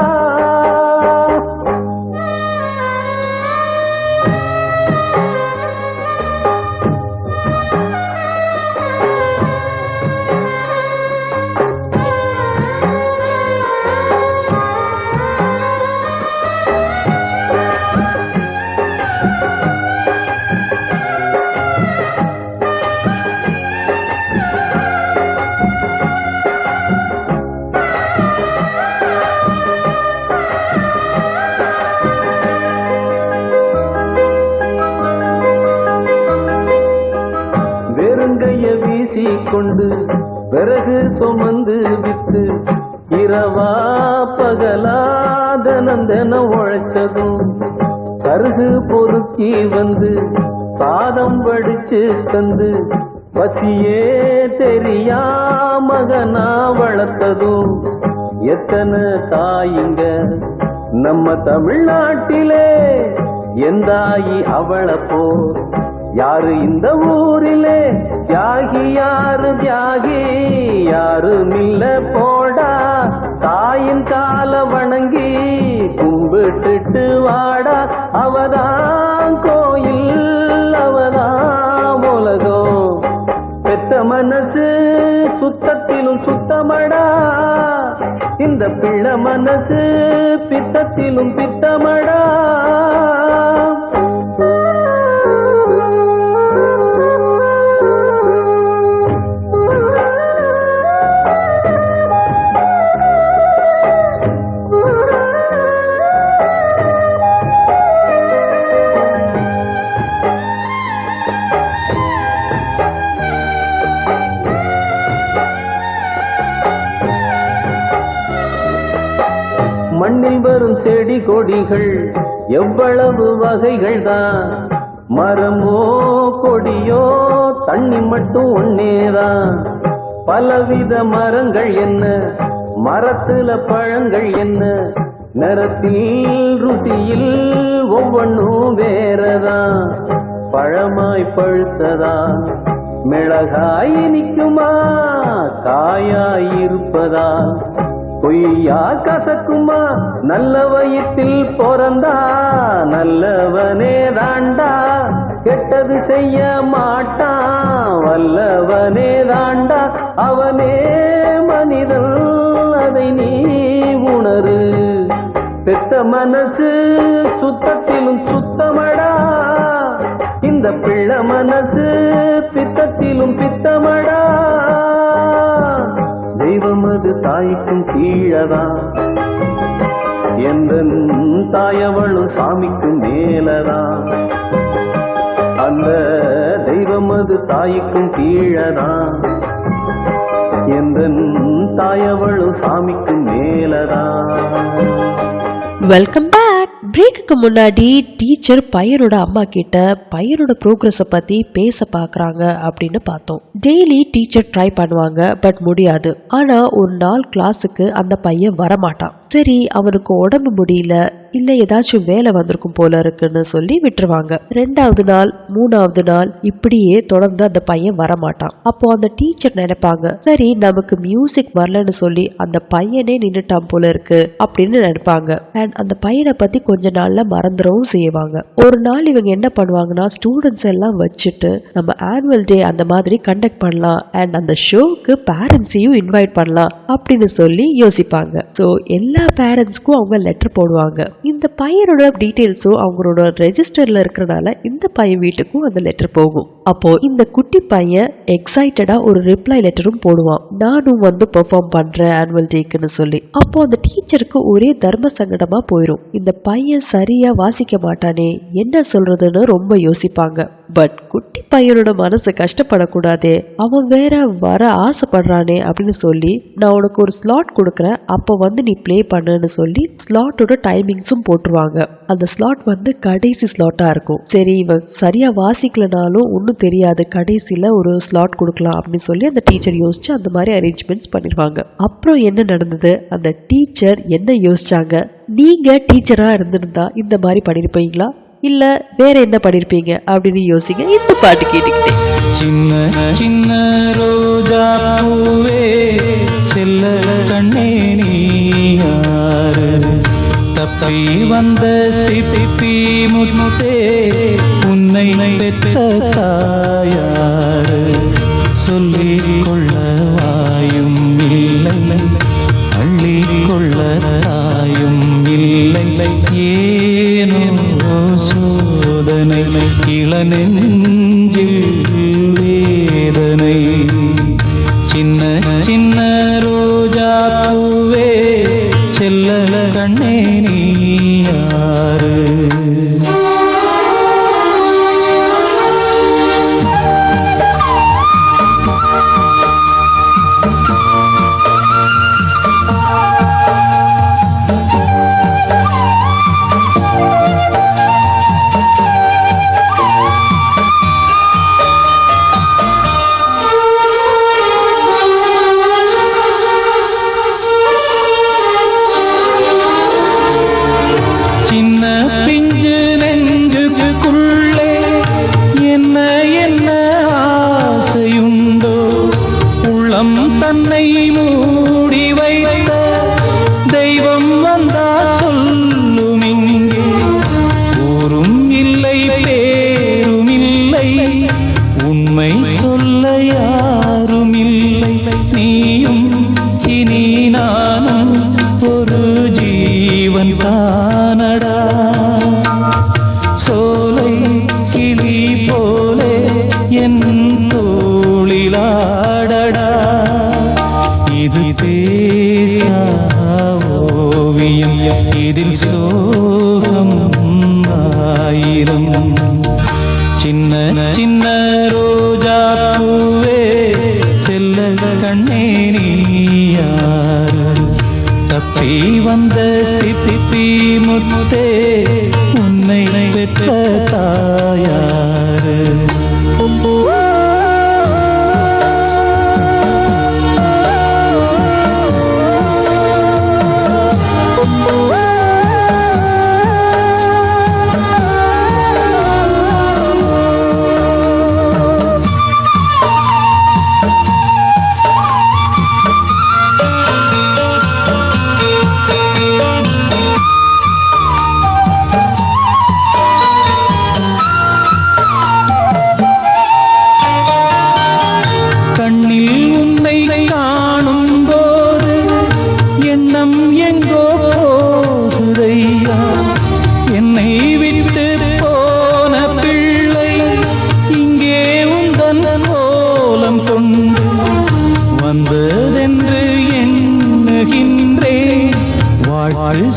கொண்டு பிறகு சுமந்து விட்டு இரவா பகலா தினம் உழைச்சதும், சருகு பொறுக்கி சாதம் வடிச்சு தந்து பசியே தெரியா மகனா வளர்த்ததும், எத்தனை தாயிங்க நம்ம தமிழ்நாட்டிலே, எந்தாயி அவளை போர் யாரு இந்த ஊரிலே. தியாகி யாரு தியாகி யாரும் இல்ல போடா, தாயின் கால வணங்கி கும்பிட்டுட்டு வாடா. அவதான் கோயில் அவதான் உலகம், பெத்த மனசு சுத்தத்திலும் சுத்தமடா, இந்த பிள்ளை மனசு பித்தத்திலும் பித்தமடா. மண்ணில் வரும் செடி கொடிகள் எவ்வளவு வகைகள் தான், மரமோ கொடியோ தண்ணி மட்டும் ஒன்னேதான். பலவித மரங்கள் என்ன, மரத்துல பழங்கள் என்ன, நிறத்தில் ருசியில் ஒவ்வொன்றும் வேறதான். பழமாய் பழுத்ததா, மிளகாய் இனிக்குமா, காயாய் இருப்பதா, பொய்யா கசக்குமா, நல்ல வயிற்றில் பிறந்தா நல்லவனே தாண்டா, கெட்டது செய்ய மாட்டான் வல்லவனே தாண்டா. அவனே மனிதன், அதை நீ உணரு. பெத்த மனசு சுத்தத்திலும் சுத்தமடா, இந்த பிள்ளை மனசு பித்தத்திலும் பித்தமடா. தெய்வம் அது தாய்க்கும் கீழதான், எந்த தாயவளும் சாமிக்கும் மேலதான். அந்த தெய்வம் அது தாய்க்கும் கீழதான், எந்த தாயவளும் சாமிக்கும் மேலதான். Welcome back. பிரேக்குக்கு முன்னாடி டீச்சர் பையனோட அம்மா கிட்ட பையனோட ப்ரோக்ரஸ பத்தி பேச பாக்குறாங்க அப்படின்னு பார்த்தோம். டெய்லி டீச்சர் ட்ரை பண்ணுவாங்க, பட் முடியாது. ஆனா ஒரு நாள் கிளாஸுக்கு அந்த பையன் வரமாட்டான். சரி, அவனுக்கு உடம்பு முடியல, இல்ல ஏதாச்சும் வேலை வந்திருக்கும் போல இருக்குன்னு சொல்லி விட்டுருவாங்க. 2வது நாள் 3வது நாள் இப்படியே தொடர்ந்து அந்த பையன் வரமாட்டான். அப்போ அந்த டீச்சர் நினைப்பாங்க, சரி நமக்கு மியூசிக் வரலன்னு சொல்லி அந்த பையனே நின்னுட்டான் போல இருக்கு அப்படின்னு நினைப்பாங்க. அண்ட் அந்த பையனை பத்தி கொஞ்ச நாள்ல மறந்துடவும் செய்வாங்க. ஒரு நாள் இவங்க என்ன பண்ணுவாங்கன்னா, ஸ்டூடெண்ட்ஸ் எல்லாம் வச்சுட்டு நம்ம ஆனுவல் டே அந்த மாதிரி கண்டக்ட் பண்ணலாம், அண்ட் அந்த ஷோக்கு பேரண்ட்ஸையும் இன்வைட் பண்ணலாம் அப்படின்னு சொல்லி யோசிப்பாங்க. ஸோ எல்லா பேரண்ட்ஸ்க்கும் அவங்க லெட்டர் போடுவாங்க. இந்த பையனோட டீடைல்ஸும் அவங்களோட ரெஜிஸ்டர்ல இருக்கிறனால இந்த பையன் வீட்டுக்கும் அந்த லெட்டர் போகும். அப்போ இந்த குட்டி பையன் எக்ஸைட்டடா ஒரு ரிப்ளை லெட்டரும் போடுவான், நானும் வந்து பெர்ஃபார்ம் பண்றேன் ஆனுவல் டேக்குன்னு சொல்லி. அப்போ அந்த டீச்சருக்கு ஒரே தர்ம சங்கடமா போயிடும். இந்த பையன் சரியா வாசிக்க மாட்டானே, என்ன சொல்றதுன்னு ரொம்ப யோசிப்பாங்க. பட் குட்டி பையனோட மனசு கஷ்டப்படக்கூடாதே, அவன் வேற வர ஆசைப்படுறானே அப்படின்னு சொல்லி, நான் உனக்கு ஒரு ஸ்லாட் கொடுக்குறேன், அப்போ வந்து நீ பிளே பண்ணுன்னு சொல்லி ஸ்லாட்டோட டைமிங்ஸும் போட்டுருவாங்க. அந்த ஸ்லாட் வந்து கடைசி ஸ்லாட்டா இருக்கும். சரி, இவன் சரியா வாசிக்கலனாலும் ஒன்னும் தெரியாது, கடைசியில ஒரு ஸ்லாட் கொடுக்கலாம் அப்படின்னு சொல்லி அந்த டீச்சர் யோசிச்சு அந்த மாதிரி அரேஞ்ச்மெண்ட்ஸ் பண்ணிடுவாங்க. அப்புறம் என்ன நடந்தது, அந்த டீச்சர் என்ன யோசிச்சாங்க? நீங்க டீச்சரா இருந்திருந்தா இந்த மாதிரி பண்ணிருப்பீங்களா, இல்ல வேற என்ன பண்ணிருப்பீங்க அப்படின்னு யோசிங்க இந்த பாட்டு கேட்டுக்கிட்டே. சின்ன சின்ன ரோஜா பூவே செல்ல கண்ணே நீ யாரு, தப்பி வந்த சிப்பி முத்தே உன்னை பெற்ற தாயாரு, சொல்லிக் கொள்ள வாயும் இல்லை, அள்ளி கொள்ள தாயும் இல்லை, ஏனோ சோதனை இளநெஞ்சில் வேதனை. சின்ன சின்ன ரோஜா பூவே செல்ல கண்ணே நீ யாரு. தன்னை மூடி வைத்த தெய்வம் வந்தா சொல்லும் இங்கே, ஊரும் இல்லை பேரும் இல்லை, உண்மை சொல்ல யாரும் அடடா இது பேசா ஓவியம் இதில் சோகம் ஆயிரம் சின்ன சின்ன ரோஜா பூவே செல்ல கண்ணே நீ யாரு தப்பி வந்த சிப்பி முத்தே உன்னை பெற்ற தாயாரு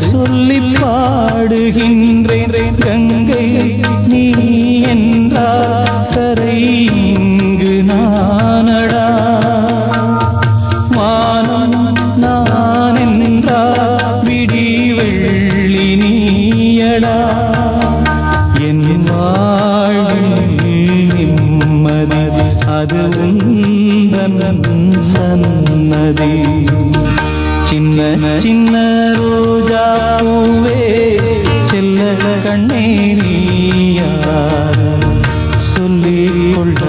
சொல்லி பாடுகின்றேன் கங்கை நீ என்றால் கரை இங்கு நானடா வானம் நான் என்றால் விடி வெள்ளி நீயடா என் வாழ்வில் நிம்மதி அது உந்தன் சன்னதி சின்ன சின்ன ரோஜா பூவே செல்ல கண்ணே நீ யாரு சொல்லிக் கொள்ள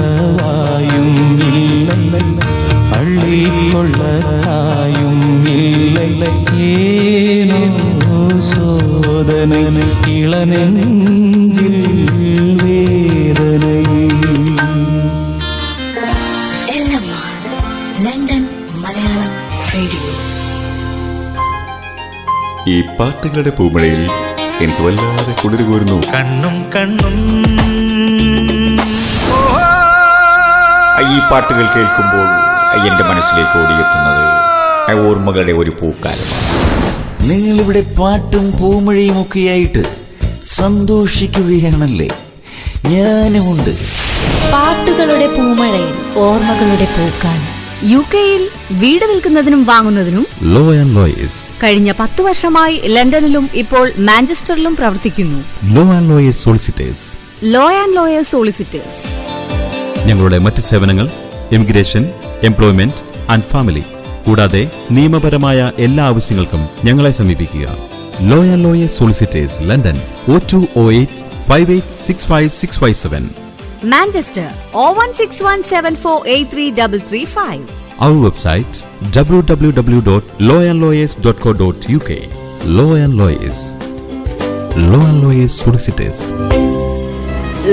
வாயும் இல்லை அள்ளி கொள்ள தாயும் இல்லை ஏனோ சோதனை இளநெஞ்சில் வேதனை லண்டன் മലയാളം റേഡിയോ. ഈ പാട്ടുകളുടെ പൂമഴയിൽ എനിക്ക് വല്ലാതെ കുളിര് കോരുന്നു. കണ്ണും കണ്ണും ഈ പാട്ടുകൾ കേൾക്കുമ്പോൾ എന്റെ മനസ്സിലേക്ക് ഓടിയെത്തുന്നത് ഓർമ്മകളുടെ ഒരു പൂക്കാലമാണ്. നിങ്ങളിവിടെ പാട്ടും പൂമഴയും ഒക്കെയായിട്ട് സന്തോഷിക്കുകയാണല്ലേ? ഞാനുമുണ്ട്. പാട്ടുകളുടെ പൂമഴയിൽ ഓർമ്മകളുടെ പൂക്കാലം. UK-യിൽ വീട് വിൽക്കുന്നതിനും വാങ്ങുന്നതിനും ലോ ആൻഡ് ലോയേഴ്സ് കഴിഞ്ഞ 10 വർഷമായി ലണ്ടനിലും ഇപ്പോൾ മാഞ്ചസ്റ്ററിലും പ്രവർത്തിക്കുന്നു. Law and lawyers solicitors. Law and lawyers solicitors. ഞങ്ങളുടെ മറ്റ് സേവനങ്ങൾ ഇമിഗ്രേഷൻ, എംപ്ലോയ്മെന്റ് ആൻഡ് ഫാമിലി കൂടാതെ നിയമപരമായ എല്ലാ ആവശ്യങ്ങൾക്കും ഞങ്ങളെ സമീപിക്കുക. Law and lawyers solicitors, London 0208 5865 Manchester 01617483335. Our website www.lawandlawyers.co.uk. Law and Lawyers. Law and Lawyers Solicitors.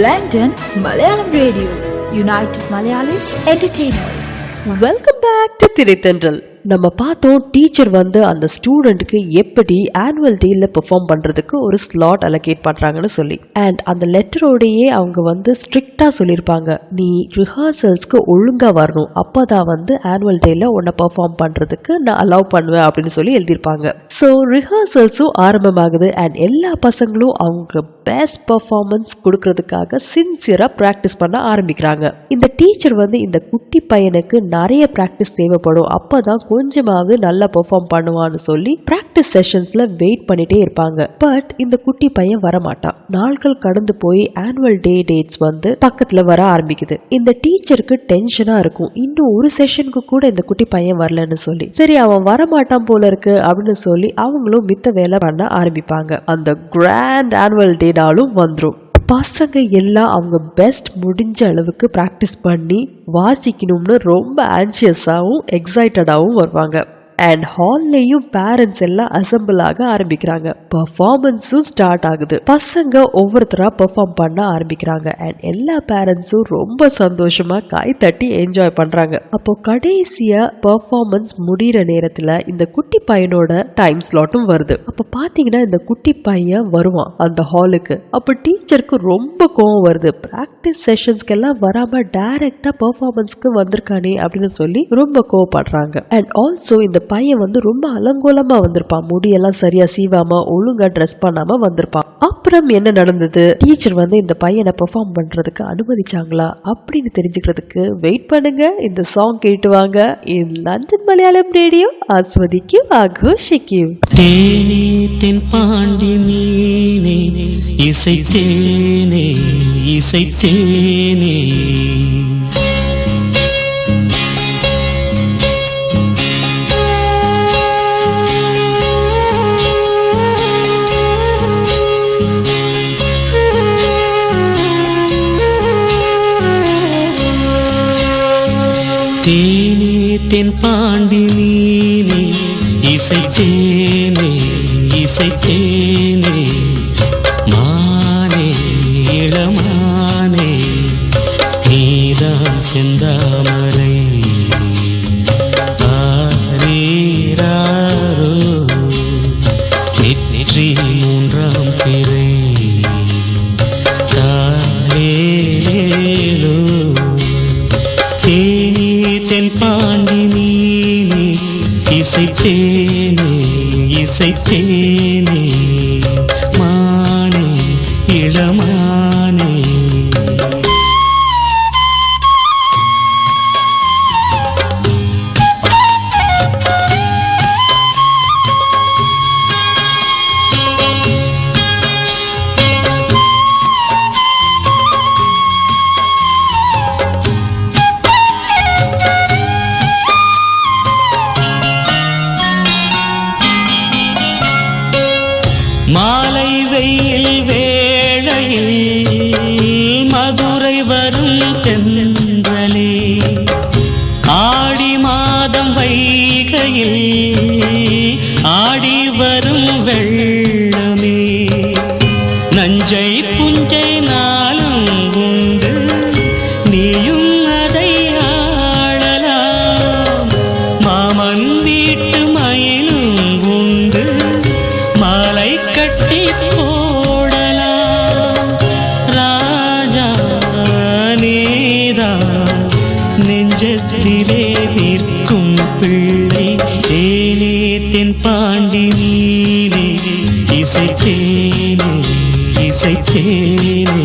London Malayalam Radio. United Malayalis Entertainer. Welcome back to Thiraithendral. நம்ம பார்த்தோம் டீச்சர் வந்து அந்த ஸ்டூடெண்ட்டுக்கு எப்படி ஆனுவல் டேல பெர்ஃபார்ம் பண்றதுக்கு ஒரு ஸ்லாட் அலோகேட் பண்றாங்கன்னு சொல்லி. அண்ட் அந்த லெட்டரோடையே அவங்க வந்து ஸ்ட்ரிக்டா சொல்லியிருப்பாங்க, நீ ரிஹர்சல்ஸ்க்கு ஒழுங்கா வரணும், அப்பதான் வந்து ஆனுவல் டேல உன்னை பெர்ஃபார்ம் பண்றதுக்கு நான் அலோவ் பண்ணுவேன் அப்படின்னு சொல்லி எழுதியிருப்பாங்க. ஸோ ரிஹர்சல்ஸும் ஆரம்பமாகுது. அண்ட் எல்லா பசங்களும் அவங்க பெஸ்ட் பெர்ஃபார்மன்ஸ் கொடுக்கறதுக்காக சின்சியரா பிராக்டிஸ் பண்ண ஆரம்பிக்கிறாங்க. இந்த டீச்சர் வந்து இந்த குட்டி பையனுக்கு நிறைய பிராக்டிஸ் தேவைப்படும், அப்பதான் கொஞ்சமாவது நல்லா பெர்ஃபார்ம் பண்ணுவான்னு சொல்லி பிராக்டிஸ் செஷன்ஸ்ல வெயிட் பண்ணிட்டே இருப்பாங்க. பட் இந்த குட்டி பையன் வரமாட்டான். நாட்கள் கடந்து போய் ஆனுவல் டே டேட்ஸ் வந்து பக்கத்துல வர ஆரம்பிக்குது. இந்த டீச்சருக்கு டென்ஷனா இருக்கும், இன்னும் ஒரு செஷனுக்கு கூட இந்த குட்டி பையன் வரலன்னு சொல்லி. சரி அவன் வரமாட்டான் போல இருக்கு அப்படின்னு சொல்லி அவங்களும் மித்த வேலை பண்ண ஆரம்பிப்பாங்க. அந்த கிராண்ட் ஆனுவல் டே நாளும் வந்துரும். பசங்க எல்லாம் அவங்க பெஸ்ட் முடிஞ்ச அளவுக்கு பிராக்டிஸ் பண்ணி வாசிக்கணும்னு ரொம்ப ஆன்சியஸாகவும் எக்ஸைட்டடாகவும் வருவாங்க. அண்ட் ஹால்லையும் பேரண்ட்ஸ் எல்லாம் அசம்பிள் ஆக ஆரம்பிக்கிறாங்க. பெர்ஃபார்மன்ஸும் ஸ்டார்ட் ஆகுது. பசங்க ஒவ்வொருத்தரா பெர்ஃபார்ம் பண்ண ஆரம்பிக்கிறாங்க. அண்ட் எல்லா பேரண்ட்ஸும் ரொம்ப சந்தோஷமா கை தட்டி என்ஜாய் பண்றாங்க. அப்போ கடைசியா பெர்ஃபார்மன்ஸ் முடிகிற நேரத்துல இந்த குட்டி பையனோட டைம் ஸ்லாட்டும் வருது. அப்ப பாத்தீங்கன்னா இந்த குட்டி பையன் வருவான் அந்த ஹாலுக்கு. அப்ப டீச்சருக்கு ரொம்ப கோவம் வருது. பிராக்டிஸ் செஷன்ஸ்க்கெல்லாம் வராம டைரக்டா பெர்ஃபார்மன்ஸ்க்கு வந்திருக்கானே அப்படின்னு சொல்லி ரொம்ப கோவப்படுறாங்க. அண்ட் ஆல்சோ இந்த பையன் ரொம்ப அலங்கோலமா வந்திருப்பான். முடியெல்லாம் சரியா சீவாம ஒழுங்கா ட்ரெஸ் பண்ணாம வந்திருப்பான். அப்புறம் என்ன நடந்தது, டீச்சர் இந்த பையனை பெர்ஃபார்ம் பண்றதுக்கு அனுமதிச்சாங்களா அப்படின்னு தெரிஞ்சுக்கிறதுக்கு வெயிட் பண்ணுங்க. இந்த சாங் கேட்டு வாங்க. லண்டன் மலையாளம் ரேடியோ ஆஸ்வதிக்கும் ஆഘോഷിക്കും. தேனே தென் பாண்டி மீனே இசை தேனே இசை தேனே தேனே தென் பாண்டி மீனே இசை தேனே இசை தேனே மானே இளமானே நீதான் செந்தாமரை ஆரீராரோ நெற்றி மூன்றாம் பிறை தாலேலோ தேனே தென் பாண்டி மீனே இசை தேனே இசை தேனே மானே இளமானே மாலை வெயில் வேளையில் மதுரை வரும் தென்றலே ஆடி மாதம் வைகையில் ஆடி வரும் வெள்ளமே நஞ்சை புஞ்சை நாளும் உண்டு நீயும் அதை ஆளலாம் மாமன் வீட்டு மயிலும் உண்டு மாலை கட்டி போடலாம் ராஜா நீதான் நெஞ்சத்திலே நிற்கும் பிள்ளை தேனே தென் பாண்டி மீனே இசை தேனே இசை தேனே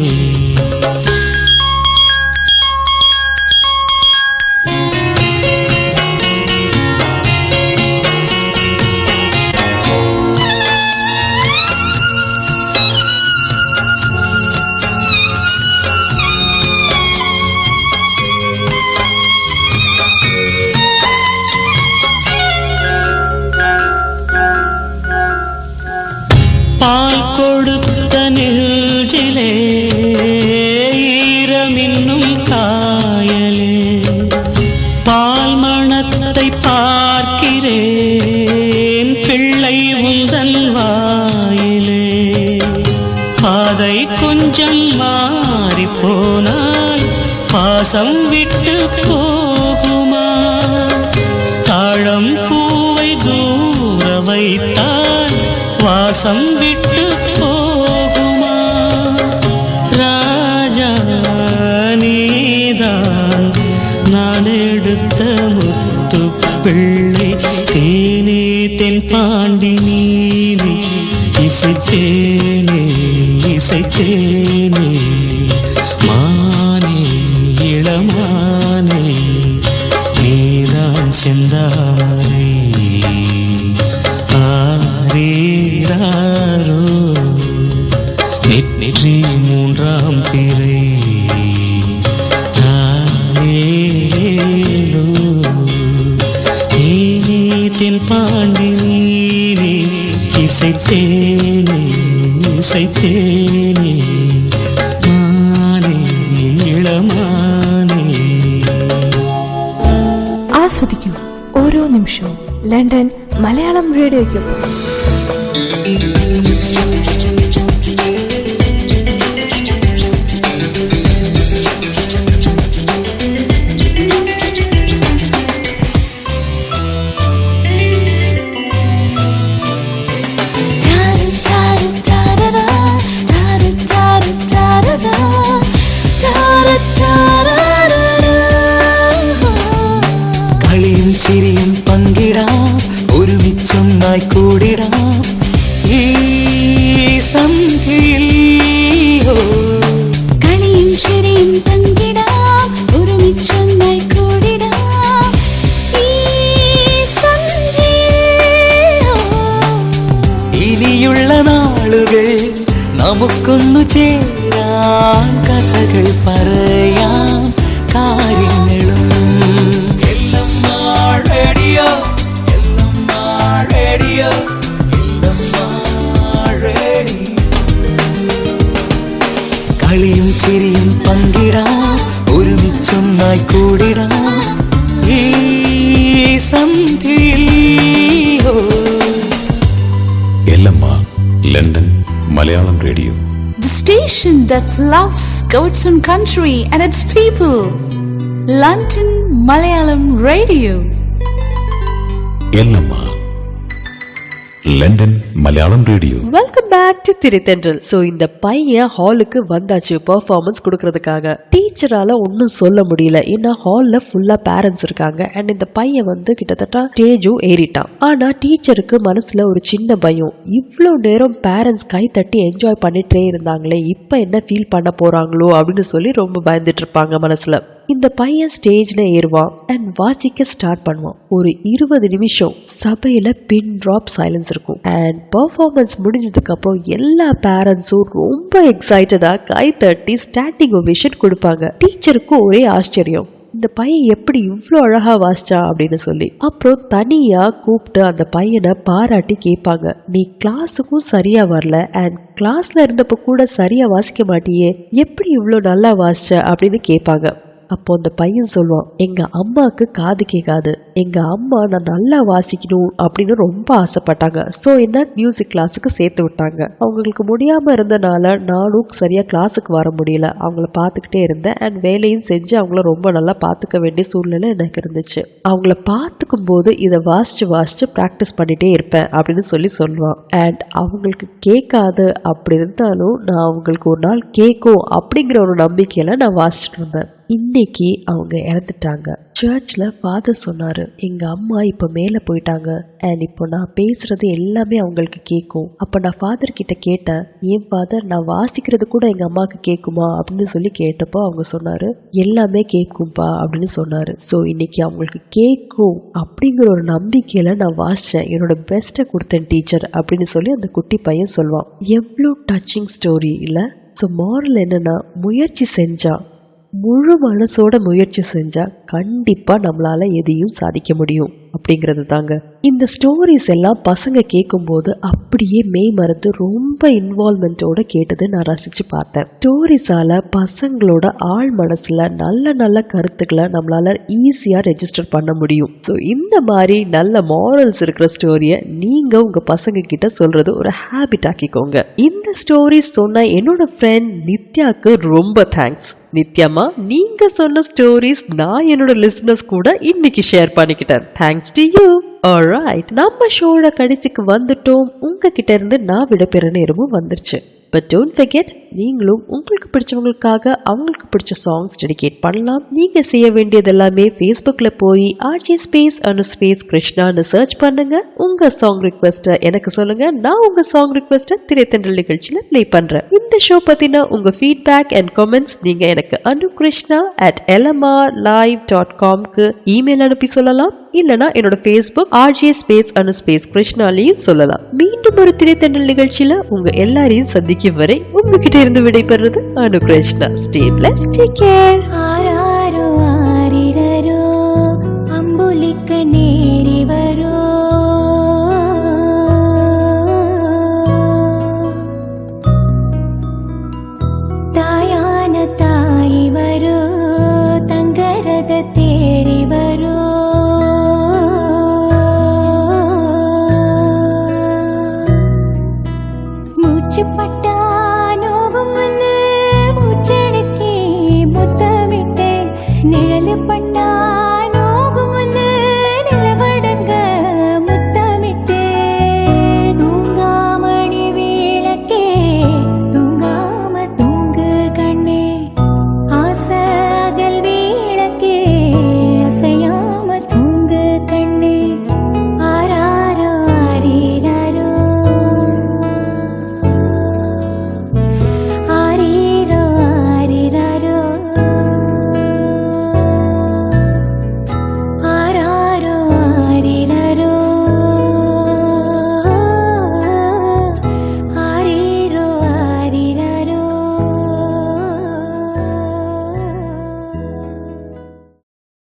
பால் கொடுத்த நெஞ்சிலே ஈரமின்னும் காயலே பால் மணத்தை பார்க்கிறேன் பிள்ளை உந்தன் வாயிலே பாதை கொஞ்சம் மாறி போனால் பாசம் விட்டு போகுமா தாழம் பூவை தூர வைத்தால் வாசம் விட்டு போகுமா ராஜா நீதான் நான் எடுத்த முத்து பிள்ளை தேனே தென் பாண்டி மீனே இசை தேனே இசை தேனே மானே இளமானே நீதான் செந்தாமரை ஆரீராரோ நெற்றி மூன்றாம் பிறை தாலேலோ தேனே தென் பாண்டி மீனே இசை தேனே இசை தேனே மானே ഇളമാനേ ആസ്വദിക്കൂ ഓരോ നിമിഷവും. ലണ്ടൻ മലയാളം റേഡിയോയ്ക്കൊപ്പം. കളിയും ചിരിയും പങ്കിടാം, ഒരുമിച്ചൊന്നായി കൂടിടാം ഈ സന്ധ്യയിൽ. കളിയും ചിരിയും പങ്കിടാം, ഒരുമിച്ചൊന്നായി കൂടിടാം ഈ സന്ധ്യയിൽ. ഇനിയുള്ള നാളുകൾ നമുക്കൊന്നു ചേരാം, കഥകൾ പറയാം, കാര്യങ്ങളും. എല്ലാം റേഡിയോ, എല്ലാം റേഡിയോ, എല്ലാം റേഡിയോ. കളിയും ചിരിയും പങ്കിടാം, ഒരുമിച്ചൊന്നായി കൂടിടാം ഈ സന്ധ്യയിൽ. എല്ലമ്മ London Malayalam radio. The station that loves Goats and Country and its people. London Malayalam Radio. എല്ലമ്മ London Malayalam radio. Welcome back to Thiraithendral. So இந்த பையன் ஹாலுக்கு வந்தாச்சு பெர்ஃபார்மன்ஸ் கொடுக்கறதுக்காக. டீச்சரால ஒன்றும் சொல்ல முடியல, ஏன்னா ஹாலில் ஃபுல்லாக பேரண்ட்ஸ் இருக்காங்க. அண்ட் இந்த பையன் வந்து கிட்டத்தட்ட ஸ்டேஜும் ஏறிட்டான். ஆனால் டீச்சருக்கு மனசில் ஒரு சின்ன பயம், இவ்வளோ நேரம் பேரண்ட்ஸ் கை தட்டி என்ஜாய் பண்ணிட்டே இருந்தாங்களே, இப்போ என்ன ஃபீல் பண்ண போகிறாங்களோ அப்படின்னு சொல்லி ரொம்ப பயந்துட்டு இருப்பாங்க மனசில். இந்த பையன் ஸ்டேஜ்ல ஏறுவான் அண்ட் வாசிக்க ஸ்டார்ட் பண்ணுவான். ஒரு 20 நிமிஷம் சபையில பின் டிராப் சைலன்ஸ் இருக்கும். அண்ட் பெர்ஃபார்மன்ஸ் முடிஞ்சதுக்கு அப்புறம் எல்லா பேரண்ட்ஸும் ரொம்ப எக்ஸைட்டடா கை தட்டி ஸ்டாண்டிங் ஓவேஷன் கொடுப்பாங்க. டீச்சருக்கும் ஒரே ஆச்சரியம், இந்த பையன் எப்படி இவ்வளோ அழகா வாசிச்சா அப்படின்னு சொல்லி. அப்புறம் தனியா கூப்பிட்டு அந்த பையனை பாராட்டி கேட்பாங்க, நீ கிளாஸுக்கும் சரியா வரல அண்ட் கிளாஸ்ல இருந்தப்ப கூட சரியா வாசிக்க மாட்டியே, எப்படி இவ்வளோ நல்லா வாசிச்ச அப்படின்னு கேட்பாங்க. அப்போ அந்த பையன் சொல்லுவான், எங்க அம்மாவுக்கு காது கேட்காது, எங்க அம்மா நான் நல்லா வாசிக்கணும் அப்படின்னு ரொம்ப ஆசைப்பட்டாங்க. ஸோ என்ன மியூசிக் கிளாஸுக்கு சேர்த்து விட்டாங்க. அவங்களுக்கு முடியாம இருந்தனால நானும் சரியா கிளாஸுக்கு வர முடியல, அவங்கள பார்த்துக்கிட்டே இருந்தேன் அண்ட் வேலையும் செஞ்சு அவங்கள ரொம்ப நல்லா பார்த்துக்க வேண்டிய சூழ்நிலை எனக்கு இருந்துச்சு. அவங்கள பார்த்துக்கும் போது இதை வாசிச்சு ப்ராக்டிஸ் பண்ணிட்டே இருப்பேன் அப்படின்னு சொல்லுவான். அண்ட் அவங்களுக்கு கேட்காது அப்படி இருந்தாலும் நான் அவங்களுக்கு ஒரு நாள் கேட்கும் அப்படிங்கிற ஒரு நம்பிக்கையில நான் வாசிச்சுட்டு இருந்தேன். இன்னைக்கு அவங்க இறந்துட்டாங்க. சர்ச்ல ஃபாதர் சொன்னாரு, எங்க அம்மா இப்ப மேல போயிட்டாங்க அண்ட் இப்போ நான் பேசுறது எல்லாமே அவங்களுக்கு கேட்கும். அப்ப நான் ஃபாதர் கிட்ட கேட்டேன், ஏன் ஃபாதர் நான் வாசிக்கிறது கூட எங்க அம்மாவுக்கு கேட்குமா அப்படின்னு சொல்லி கேட்டப்போ அவங்க சொன்னாரு, எல்லாமே கேட்கும்பா அப்படின்னு சொன்னாரு. ஸோ இன்னைக்கு அவங்களுக்கு கேட்கும் அப்படிங்கிற ஒரு நம்பிக்கையில நான் வாசிச்சேன், என்னோட பெஸ்ட்டை கொடுத்தேன் டீச்சர் அப்படின்னு சொல்லி அந்த குட்டி பையன் சொல்லுவான். எவ்வளோ டச்சிங் ஸ்டோரி இல்ல. ஸோ மாரல் என்னன்னா, முயற்சி செஞ்சா, முழு மனசோட முயற்சி செஞ்சா கண்டிப்பா நம்மளால எதையும் சாதிக்க முடியும் அப்படிங்கிறது தாங்க. இந்த ஸ்டோரிஸ் எல்லாம் பசங்க கேட்கும்போது அப்படியே மெய் மறந்து ரொம்ப இன்வால்மெண்டோட கேட்டது நான் ரசிச்சு பார்த்தேன். ஸ்டோரிஸால பசங்களோட ஆழ் மனசுல நல்ல நல்ல கருத்துக்களை நம்மளால ஈஸியா ரெஜிஸ்டர் பண்ண முடியும். ஸோ இந்த மாதிரி நல்ல மாரல்ஸ் இருக்கிற ஸ்டோரியை நீங்க உங்க பசங்க கிட்ட சொல்றது ஒரு ஹேபிட் ஆக்கிக்கோங்க. இந்த ஸ்டோரிஸ் சொன்ன என்னோட ஃப்ரெண்ட் நித்யாக்கு ரொம்ப தேங்க்ஸ். நித்யாமா, நீங்க சொன்ன ஸ்டோரிஸ் நான் என்னோட லிசனர்ஸ் கூட இன்னைக்கு ஷேர் பண்ணிக்கிட்டேன். Thanks to you. ஆல்ரைட், நம்ம ஷோட கடைசிக்கு வந்துட்டோம். உங்ககிட்ட இருந்து நான் விடைபெற நேரமும் வந்துருச்சு. பட் டோன்ட் ஃபர்கெட், நீங்களும் உங்களுக்கு பிடிச்சவங்களுக்காக அவங்களுக்கு பிடிச்ச சாங்ஸ் டெடிகேட் பண்ணலாம். நீங்க செய்ய வேண்டியது எல்லாமே ஃபேஸ்புக்ல போய் RJ__ கிருஷ்ணான்னு சர்ச் பண்ணுங்க. உங்க சாங் ரிக்வெஸ்ட்டை எனக்கு சொல்லுங்க, நான் உங்க சாங் ரிக்வெஸ்ட்டை திரைத்தென்றல் நிகழ்ச்சியில ப்ளே பண்றேன். இந்த ஷோ பத்தின உங்க ஃபீட்பேக் அண்ட் கமெண்ட்ஸ் நீங்க எனக்கு anukrishna@lmrlive.com இமெயில் அனுப்பி சொல்லலாம். இல்லனா என்னோட ஃபேஸ்புக் RJ__ கிருஷ்ணாலையும் சொல்லலாம். மீண்டும் ஒரு திரைத்தென்றல் நிகழ்ச்சியில உங்க எல்லாரையும் சந்திக்கும் வரை உங்ககிட்ட இருந்து விடைபெறுறது Anukrishna. Stay blessed, take care.